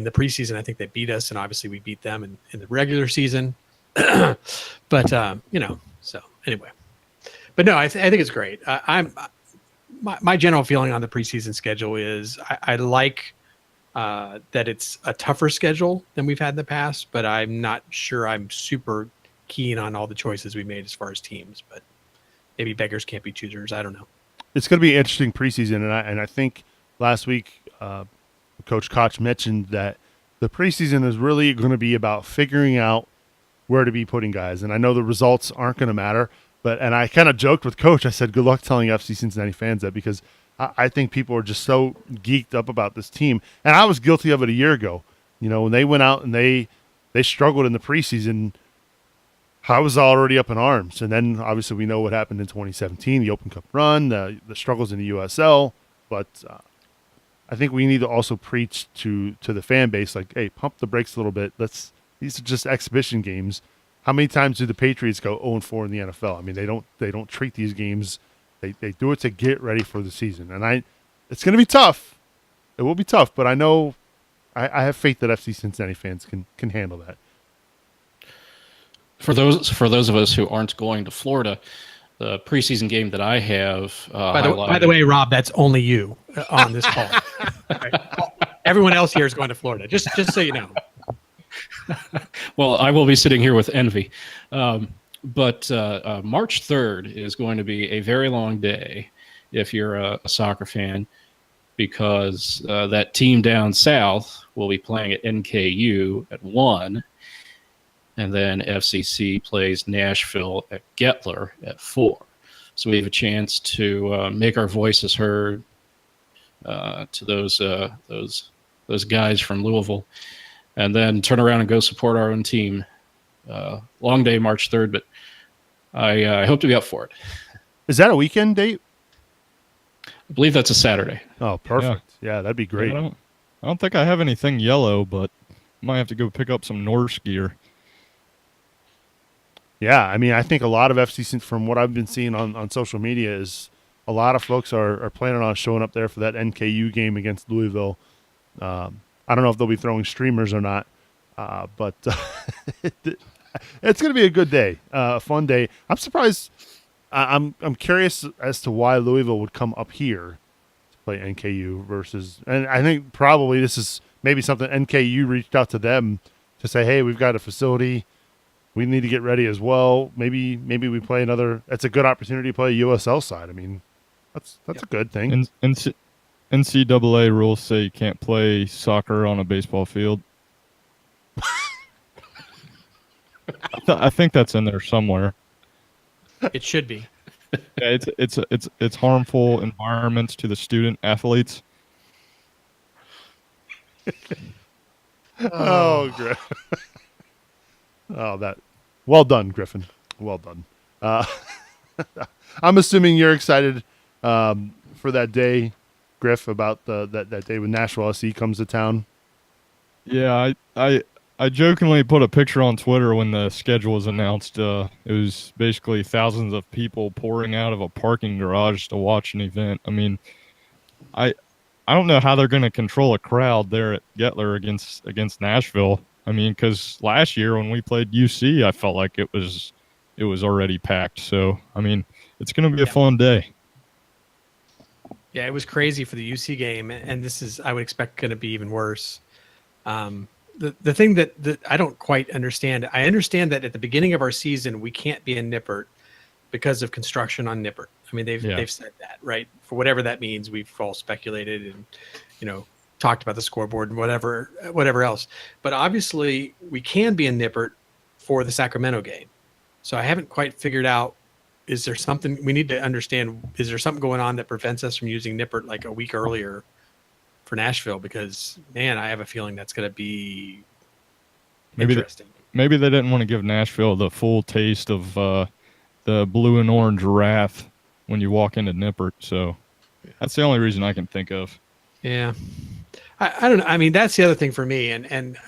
Speaker 6: the preseason, I think they beat us, and obviously we beat them in the regular season. But so anyway. But no, I think it's great. My general feeling on the preseason schedule is I like that it's a tougher schedule than we've had in the past, but I'm not sure I'm super keen on all the choices we made as far as teams. But maybe beggars can't be choosers. I don't know.
Speaker 2: It's going to be an interesting preseason, and I think last week Coach Koch mentioned that the preseason is really going to be about figuring out where to be putting guys. And I know the results aren't going to matter, and I kind of joked with Coach. I said, good luck telling FC Cincinnati fans that, because I think people are just so geeked up about this team. And I was guilty of it a year ago. When they went out and they struggled in the preseason, I was already up in arms. And then obviously we know what happened in 2017, the Open Cup run, the struggles in the USL. But I think we need to also preach to the fan base, like, hey, pump the brakes a little bit. These are just exhibition games. How many times do the Patriots go 0-4 in the NFL? I mean, they don't treat these games. They do it to get ready for the season. And it's going to be tough. It will be tough, but I know I have faith that FC Cincinnati fans can handle that.
Speaker 5: For those of us who aren't going to Florida, the preseason game that I have.
Speaker 6: By the way, Rob, that's only you on this call. Right? Everyone else here is going to Florida. Just so you know.
Speaker 5: Well, I will be sitting here with envy. But March 3rd is going to be a very long day if you're a soccer fan, because that team down south will be playing at NKU at 1. And then FCC plays Nashville at Gettler at 4. So we have a chance to make our voices heard to those guys from Louisville, and then turn around and go support our own team. Long day, March 3rd, but I hope to be up for it.
Speaker 2: Is that a weekend date?
Speaker 5: I believe that's a Saturday.
Speaker 2: Oh, perfect. Yeah, that'd be great.
Speaker 4: I don't think I have anything yellow, but might have to go pick up some Norse gear.
Speaker 2: Yeah, I mean, I think a lot of FC, from what I've been seeing on social media, is a lot of folks are planning on showing up there for that NKU game against Louisville. I don't know if they'll be throwing streamers or not, but it's going to be a good day, a fun day. I'm surprised. I'm curious as to why Louisville would come up here to play NKU versus, and I think probably this is maybe something NKU reached out to them to say, hey, we've got a facility. We need to get ready as well. Maybe we play another. It's a good opportunity to play a USL side. I mean, that's a good thing.
Speaker 4: NCAA rules say you can't play soccer on a baseball field. I think that's in there somewhere.
Speaker 6: It should be.
Speaker 4: Yeah, it's harmful environments to the student athletes.
Speaker 2: Oh, great. Oh, that. Well done, Griffin. Well done. I'm assuming you're excited for that day, Griff, about that day when Nashville SC comes to town.
Speaker 4: Yeah, I jokingly put a picture on Twitter when the schedule was announced. It was basically thousands of people pouring out of a parking garage to watch an event. I mean, I don't know how they're going to control a crowd there at Gettler against Nashville. I mean, because last year when we played UC, I felt like it was already packed. So, I mean, it's going to be a fun day.
Speaker 6: Yeah, it was crazy for the UC game, and this is, I would expect, going to be even worse. The thing that I don't quite understand, I understand that at the beginning of our season, we can't be in Nippert because of construction on Nippert. I mean, they've said that, right? For whatever that means, we've all speculated and, talked about the scoreboard and whatever else. But obviously we can be in Nippert for the Sacramento game. So I haven't quite figured out, is there something we need to understand? Is there something going on that prevents us from using Nippert like a week earlier for Nashville? Because, man, I have a feeling that's going to be interesting.
Speaker 4: Maybe they didn't want to give Nashville the full taste of the blue and orange wrath when you walk into Nippert. So that's the only reason I can think of.
Speaker 6: Yeah. I don't know. I mean, that's the other thing for me. And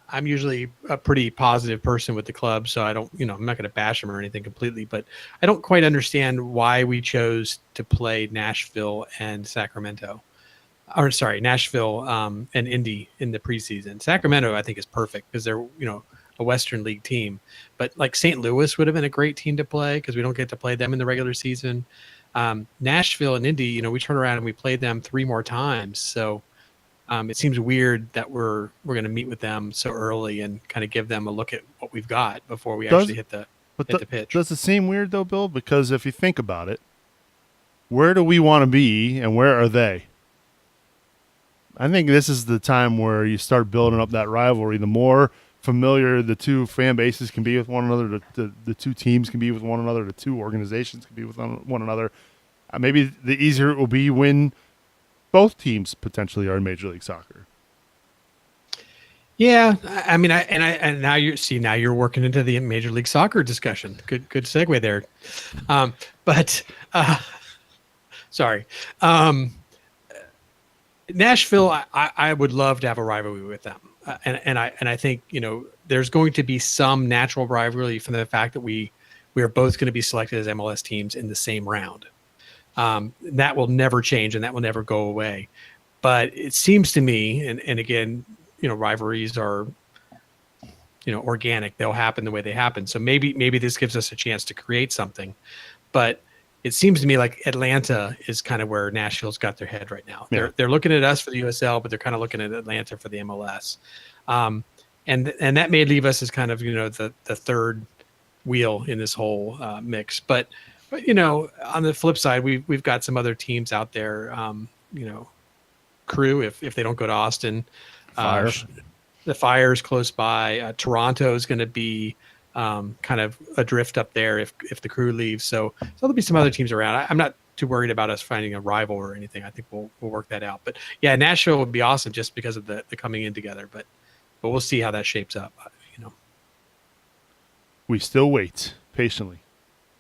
Speaker 6: I'm usually a pretty positive person with the club, so I don't, I'm not going to bash them or anything completely, but I don't quite understand why we chose to play Nashville and Sacramento. Or sorry, Nashville and Indy in the preseason. Sacramento, I think, is perfect because they're, a Western League team. But like St. Louis would have been a great team to play because we don't get to play them in the regular season. Nashville and Indy, we turn around and we played them 3 more times. So it seems weird that we're going to meet with them so early and kind of give them a look at what we've got before we actually hit the pitch.
Speaker 2: Does it seem weird though, Bill? Because if you think about it, where do we want to be and where are they? I think this is the time where you start building up that rivalry. The more familiar the two fan bases can be with one another, the two teams can be with one another, the two organizations can be with one another. Maybe the easier it will be when both teams potentially are in Major League Soccer.
Speaker 6: Yeah, I mean, and now you're working into the Major League Soccer discussion. Good segue there. Sorry. Nashville, I would love to have a rivalry with them. And I think, there's going to be some natural rivalry from the fact that we are both going to be selected as MLS teams in the same round. That will never change and that will never go away. But it seems to me, and again, rivalries are, organic. They'll happen the way they happen. So maybe this gives us a chance to create something. But it seems to me like Atlanta is kind of where Nashville's got their head right now.
Speaker 2: Yeah.
Speaker 6: They're looking at us for the USL, but they're kind of looking at Atlanta for the MLS. And that may leave us as kind of, the third wheel in this whole mix. But on the flip side, we've got some other teams out there, Crew, if they don't go to Austin.
Speaker 2: Fire.
Speaker 6: The Fire's close by. Toronto is going to be kind of adrift up there if the Crew leaves. So there'll be some other teams around. I'm not too worried about us finding a rival or anything. I think we'll work that out. But yeah, Nashville would be awesome just because of the coming in together. But we'll see how that shapes up.
Speaker 2: We still wait patiently,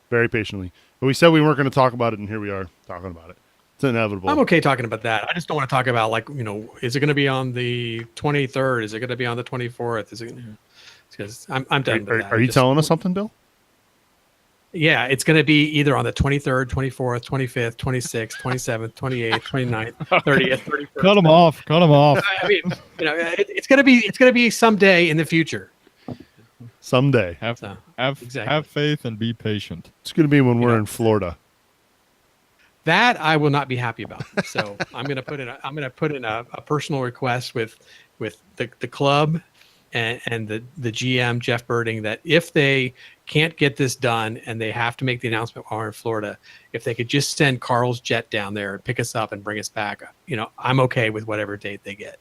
Speaker 2: very patiently. But we said we weren't going to talk about it, and here we are talking about it. It's inevitable.
Speaker 6: I'm okay talking about that. I just don't want to talk about is it going to be on the 23rd? Is it going to be on the 24th? Is it? Because I'm done with that.
Speaker 2: Are you telling us something, Bill?
Speaker 6: Yeah, it's going to be either on the 23rd, 24th, 25th, 26th, 27th, 28th, 29th, 30th, 31st.
Speaker 4: Cut them off.
Speaker 6: I mean, it's going to be someday in the future.
Speaker 2: Someday.
Speaker 4: Have faith and be patient.
Speaker 2: It's going to be when we're in Florida.
Speaker 6: That I will not be happy about. So I'm going to put in a personal request with the club and the GM, Jeff Birding, that if they can't get this done and they have to make the announcement while we're in Florida, if they could just send Carl's jet down there and pick us up and bring us back, I'm okay with whatever date they get.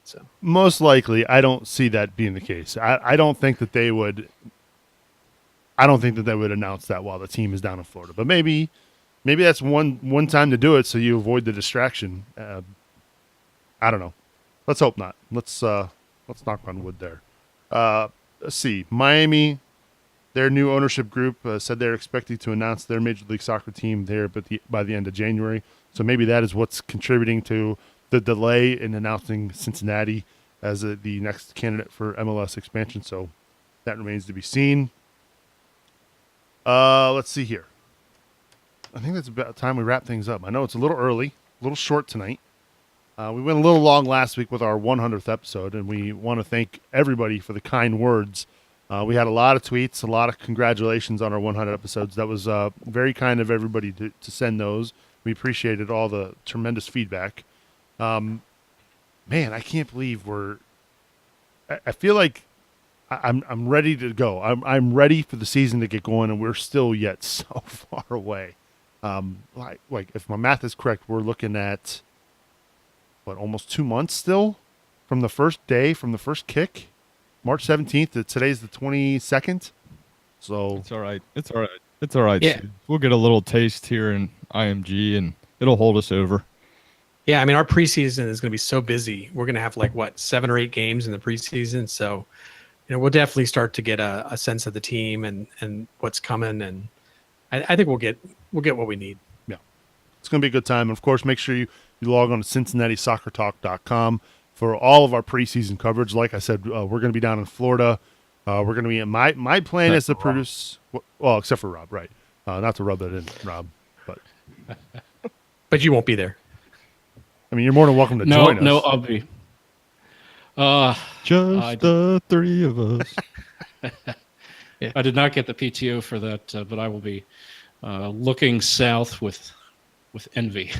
Speaker 6: So
Speaker 2: most likely, I don't see that being the case. I don't think that they would. I don't think that they would announce that while the team is down in Florida. But maybe that's one time to do it so you avoid the distraction. I don't know. Let's hope not. Let's knock on wood there. Let's see. Miami, their new ownership group said they're expecting to announce their Major League Soccer team there by the end of January. So maybe that is what's contributing to the delay in announcing Cincinnati as the next candidate for MLS expansion. So that remains to be seen. Let's see here. I think that's about time we wrap things up. I know it's a little early, a little short tonight. We went a little long last week with our 100th episode, and we want to thank everybody for the kind words. We had a lot of tweets, a lot of congratulations on our 100 episodes. That was very kind of everybody to send those. We appreciated all the tremendous feedback. Man, I can't believe I feel like I'm ready to go. I'm ready for the season to get going, and we're still yet so far away. Like if my math is correct, we're looking at almost 2 months still from the first day, from the first kick, March 17th. Today's the 22nd. So
Speaker 4: it's all right.
Speaker 6: Yeah.
Speaker 4: We'll get a little taste here in IMG, and it'll hold us over.
Speaker 6: Yeah, I mean, our preseason is going to be so busy. We're going to have 7 or 8 games in the preseason. So, we'll definitely start to get a sense of the team and what's coming. And I think we'll get what we need.
Speaker 2: Yeah, it's going to be a good time. And of course, make sure you you log on to CincinnatiSoccerTalk.com for all of our preseason coverage. Like I said, we're going to be down in Florida. We're going to be in my plan is to produce, well, except for Rob, right? Not to rub that in, Rob,
Speaker 6: but you won't be there.
Speaker 2: I mean, you're more than welcome to join us.
Speaker 5: No, I'll be.
Speaker 4: Just the three of us.
Speaker 5: Yeah. I did not get the PTO for that, but I will be looking south with envy.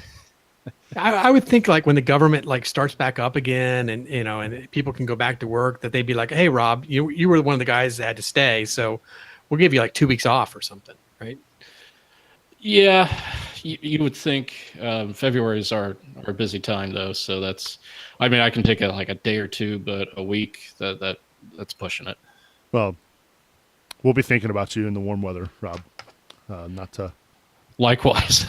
Speaker 6: I would think like when the government like starts back up again, and and people can go back to work, that they'd be like, "Hey, Rob, you were one of the guys that had to stay, so we'll give you like 2 weeks off or something," right?
Speaker 5: Yeah, you would think February is our busy time though, so that's. I mean, I can take a day or two, but a week that's pushing it.
Speaker 2: Well, we'll be thinking about you in the warm weather, Rob. Not to.
Speaker 5: Likewise.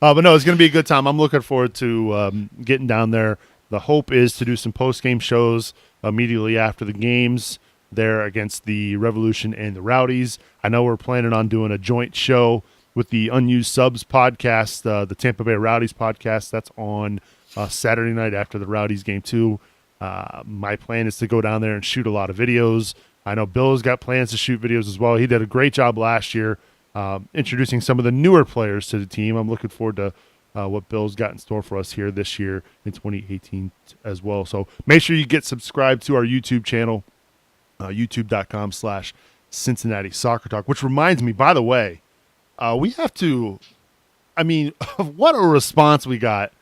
Speaker 2: But no, it's going to be a good time. I'm looking forward to getting down there. The hope is to do some post-game shows immediately after the games there against the Revolution and the Rowdies. I know we're planning on doing a joint show with the Unused Subs podcast, the Tampa Bay Rowdies podcast. That's on Saturday night after the Rowdies game too. My plan is to go down there and shoot a lot of videos. I know Bill's got plans to shoot videos as well. He did a great job last year introducing some of the newer players to the team. I'm looking forward to what Bill's got in store for us here this year in 2018 as well. So make sure you get subscribed to our YouTube channel, youtube.com/Cincinnati Soccer Talk, which reminds me, by the way, we have to, I mean, what a response we got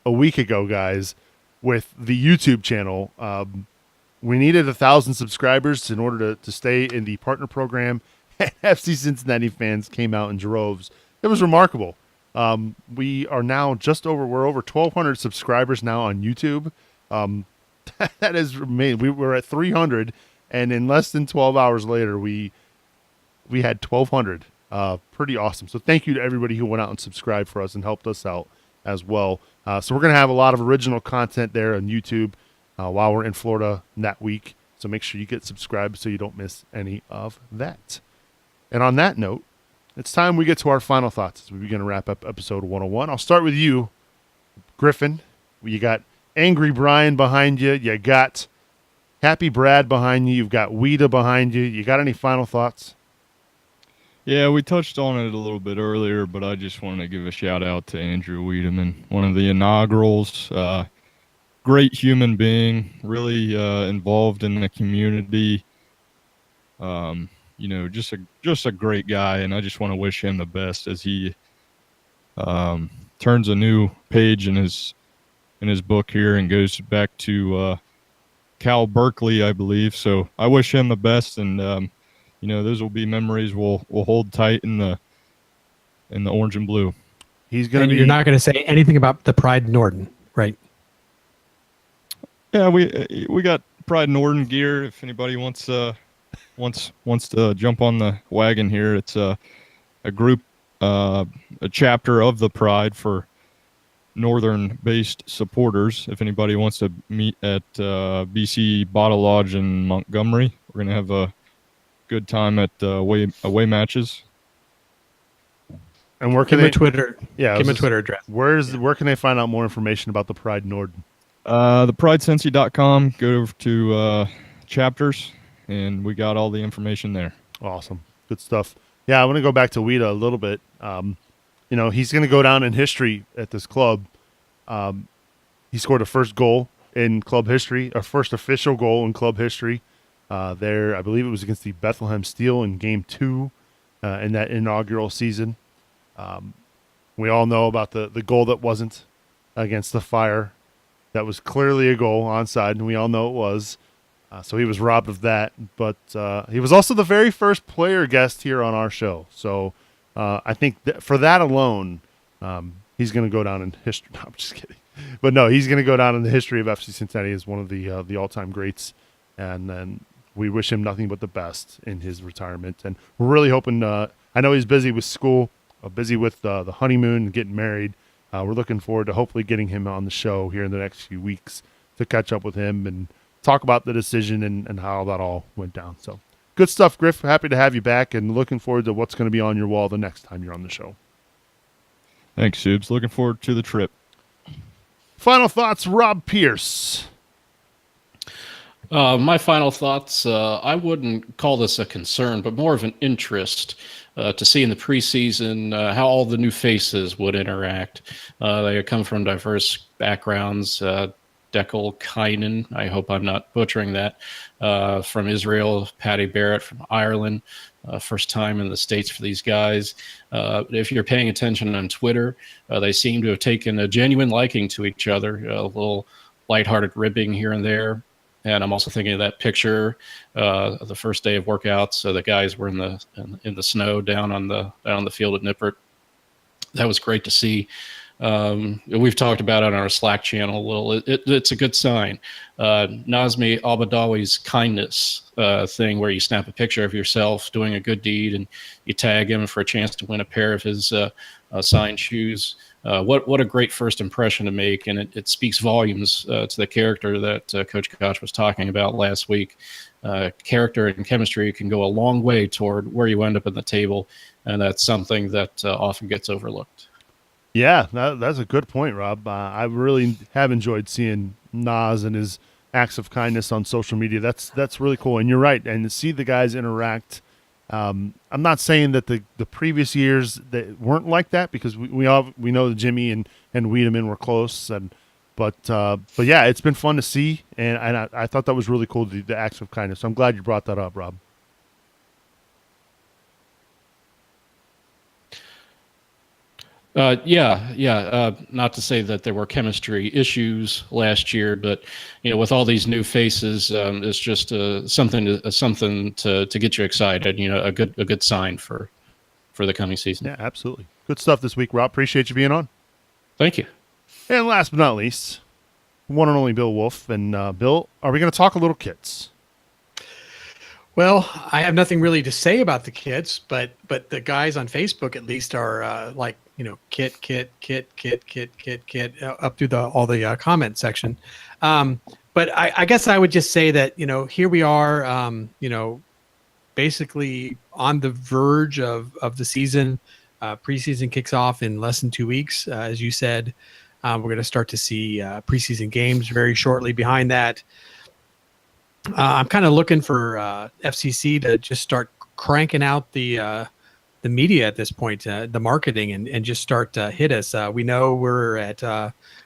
Speaker 2: a week ago, guys, with the YouTube channel. We needed 1,000 subscribers in order to stay in the partner program. FC Cincinnati fans came out in droves. It was remarkable. We are now we're over 1,200 subscribers now on YouTube. That is amazing. We were at 300, and in less than 12 hours later, we had 1,200. Pretty awesome. So thank you to everybody who went out and subscribed for us and helped us out as well. So we're going to have a lot of original content there on YouTube while we're in Florida that week. So make sure you get subscribed so you don't miss any of that. And on that note, it's time we get to our final thoughts as we begin to wrap up episode 101. I'll start with you, Griffin. You got Angry Brian behind you. You got Happy Brad behind you. You've got Weeda behind you. You got any final thoughts?
Speaker 4: Yeah, we touched on it a little bit earlier, but I just wanted to give a shout out to Andrew Wiedemann, one of the inaugurals. Great human being, really involved in the community. Just a great guy, and I just want to wish him the best as he turns a new page in his book here and goes back to Cal Berkeley, I believe. So I wish him the best, and those will be memories we'll hold tight in the orange and blue.
Speaker 6: You're not going to say anything about the Pride Norden, right?
Speaker 4: Yeah, we got Pride Norden gear. If anybody wants to jump on the wagon here, it's a group, a chapter of the Pride for northern-based supporters. If anybody wants to meet at BC Bottle Lodge in Montgomery, we're gonna have a good time at away matches.
Speaker 2: And where can
Speaker 6: give me Twitter?
Speaker 2: Yeah,
Speaker 6: give me a Twitter address.
Speaker 2: Where can they find out more information about the Pride Norden?
Speaker 4: ThePrideCincy.com. Go over to chapters, and we got all the information there.
Speaker 2: Awesome, good stuff. Yeah, I want to go back to Weeda a little bit. He's going to go down in history at this club. He scored a first goal in club history, a first official goal in club history. There, I believe it was against the Bethlehem Steel in Game 2 in that inaugural season. We all know about the goal that wasn't against the Fire. That was clearly a goal onside, and we all know it was. So he was robbed of that. But he was also the very first player guest here on our show. So I think for that alone, he's going to go down in history. No, I'm just kidding. But no, he's going to go down in the history of FC Cincinnati as one of the all-time greats. And then we wish him nothing but the best in his retirement. And we're really hoping, I know he's busy with school, busy with the honeymoon and getting married. We're looking forward to hopefully getting him on the show here in the next few weeks to catch up with him and talk about the decision and how that all went down. So good stuff, Griff. Happy to have you back and looking forward to what's going to be on your wall the next time you're on the show.
Speaker 4: Thanks, Subes. Looking forward to the trip.
Speaker 2: Final thoughts, Rob Pierce.
Speaker 5: My final thoughts, I wouldn't call this a concern, but more of an interest to see in the preseason how all the new faces would interact. They come from diverse backgrounds. Deckel Kynan, I hope I'm not butchering that, from Israel, Paddy Barrett from Ireland, first time in the States for these guys. If you're paying attention on Twitter, they seem to have taken a genuine liking to each other, a little lighthearted ribbing here and there. And I'm also thinking of that picture, the first day of workouts. So the guys were in the snow down on the field at Nippert. That was great to see. We've talked about it on our Slack channel a little. It's a good sign. Nazmi Abadawi's kindness thing, where you snap a picture of yourself doing a good deed and you tag him for a chance to win a pair of his signed shoes. What a great first impression to make, and it speaks volumes to the character that Coach Koch was talking about last week. Character and chemistry can go a long way toward where you end up in the table, and that's something that often gets overlooked.
Speaker 2: Yeah, that's a good point, Rob. I really have enjoyed seeing Nas and his acts of kindness on social media. That's really cool, and you're right. And to see the guys interact, I'm not saying that the previous years that weren't like that, because we know that Jimmy and Wiedemann were close, but yeah, it's been fun to see, and I thought that was really cool, the acts of kindness. So I'm glad you brought that up, Rob.
Speaker 5: Not to say that there were chemistry issues last year, but with all these new faces, it's just something to get you excited. A good sign for the coming season.
Speaker 2: Yeah, absolutely. Good stuff this week, Rob. Appreciate you being on.
Speaker 5: Thank you.
Speaker 2: And last but not least, one and only Bill Wolf. And Bill, are we going to talk a little kits?
Speaker 6: Well, I have nothing really to say about the kits, but the guys on Facebook at least are kit up through all the comment section. But I guess I would just say that here we are, basically on the verge of the season. Preseason kicks off in less than 2 weeks, as you said. We're going to start to see preseason games very shortly behind that. I'm kind of looking for FCC to just start cranking out the media at this point, the marketing, and just start to hit us. We know we're at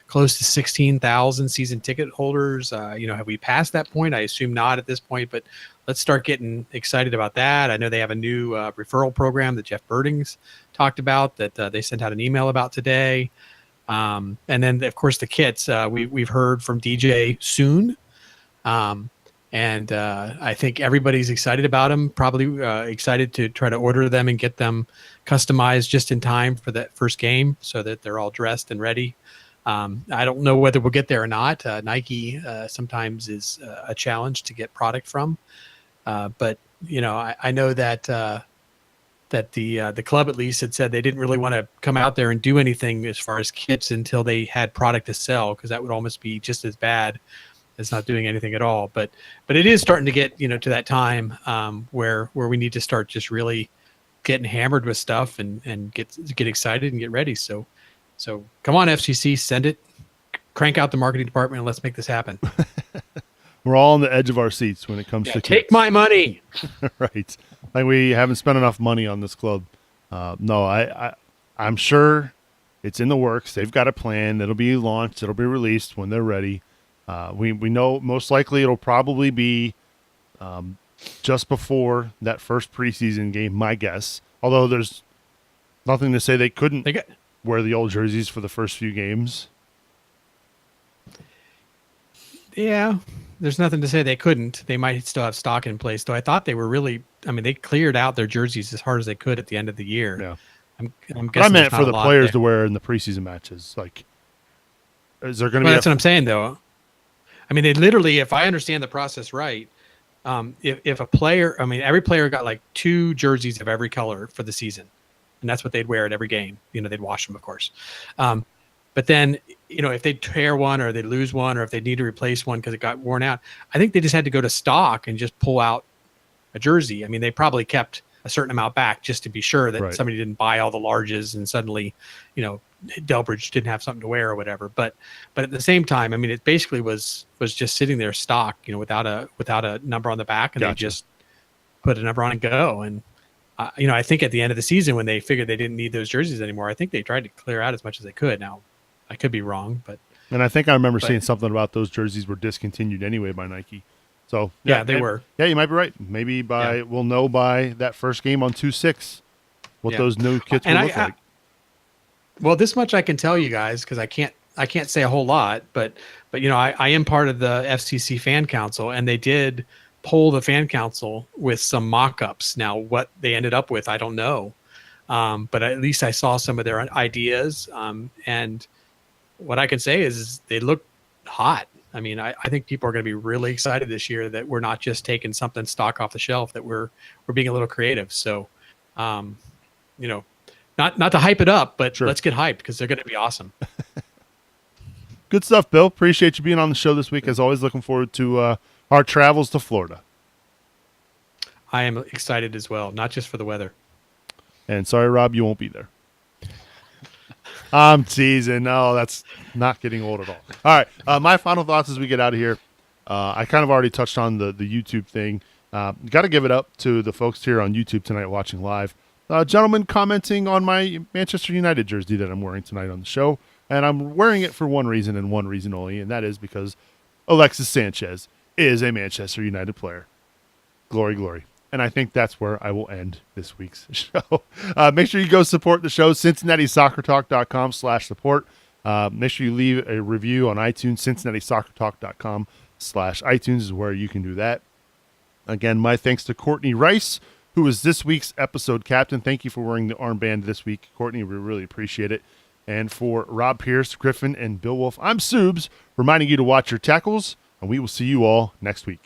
Speaker 6: close to 16,000 season ticket holders. Have we passed that point? I assume not at this point, but let's start getting excited about that. I know they have a new referral program that Jeff Birdings talked about that they sent out an email about today. And then, of course, the kits. We've heard from DJ soon. And I think everybody's excited about them, probably excited to try to order them and get them customized just in time for that first game so that they're all dressed and ready. I don't know whether we'll get there or not. Nike sometimes is a challenge to get product from. But, I know that the club at least had said they didn't really want to come out there and do anything as far as kits until they had product to sell, because that would almost be just as bad as not doing anything at all. But it is starting to get to that time where we need to start just really getting hammered with stuff and get excited and get ready. So come on, FCC, send it, crank out the marketing department, and let's make this happen.
Speaker 2: We're all on the edge of our seats when it comes to
Speaker 6: take my money.
Speaker 2: Right, like we haven't spent enough money on this club. No, I'm sure it's in the works. They've got a plan that'll be launched, it'll be released when they're ready. We know most likely it'll probably be just before that first preseason game, my guess. Although there's nothing to say they couldn't wear the old jerseys for the first few games.
Speaker 6: Yeah, there's nothing to say they couldn't. They might still have stock in place, though. I thought they were they cleared out their jerseys as hard as they could at the end of the year.
Speaker 2: Yeah.
Speaker 6: I'm
Speaker 2: guessing I meant for the players to wear in the preseason matches. Like, is there going to be?
Speaker 6: That's what I'm saying, though. They literally, if I understand the process right, if a player, every player got like 2 jerseys of every color for the season, and that's what they'd wear at every game. They'd wash them, of course. But then, if they tear one or they lose one or if they need to replace one because it got worn out, I think they just had to go to stock and just pull out a jersey. They probably kept a certain amount back just to be sure that
Speaker 2: Right.
Speaker 6: somebody didn't buy all the larges and suddenly, Delbridge didn't have something to wear or whatever. But at the same time, I mean, it basically was just sitting there stock, without a number on the back, and
Speaker 2: Gotcha.
Speaker 6: they just put a number on and go. And I think at the end of the season, when they figured they didn't need those jerseys anymore, I think they tried to clear out as much as they could. Now, I could be wrong, but
Speaker 2: And I think I remember seeing something about those jerseys were discontinued anyway by Nike. So
Speaker 6: yeah, they were.
Speaker 2: Yeah, you might be right. Maybe we'll know by that first game on 2/6 what those new kits will look like.
Speaker 6: Well, this much I can tell you guys, because I can't say a whole lot, but I am part of the FCC fan council, and they did poll the fan council with some mock-ups. Now, what they ended up with, I don't know, but at least I saw some of their ideas, and what I can say is they look hot. I mean, I think people are going to be really excited this year that we're not just taking something stock off the shelf, that we're being a little creative. So, not to hype it up, but
Speaker 2: Sure.
Speaker 6: let's get hyped, because they're going to be awesome.
Speaker 2: Good stuff, Bill. Appreciate you being on the show this week. As always, looking forward to our travels to Florida.
Speaker 6: I am excited as well, not just for the weather.
Speaker 2: And sorry, Rob, you won't be there. I'm teasing. No, that's not getting old at all. All right. My final thoughts as we get out of here. I kind of already touched on the YouTube thing. Got to give it up to the folks here on YouTube tonight watching live. Gentlemen commenting on my Manchester United jersey that I'm wearing tonight on the show. And I'm wearing it for one reason and one reason only, and that is because Alexis Sanchez is a Manchester United player. Glory, glory. And I think that's where I will end this week's show. Make sure you go support the show, CincinnatiSoccerTalk.com/support. Make sure you leave a review on iTunes, CincinnatiSoccerTalk.com/iTunes is where you can do that. Again, my thanks to Courtney Rice, who is this week's episode captain. Thank you for wearing the armband this week, Courtney. We really appreciate it. And for Rob Pierce, Griffin, and Bill Wolf, I'm Subes, reminding you to watch your tackles, and we will see you all next week.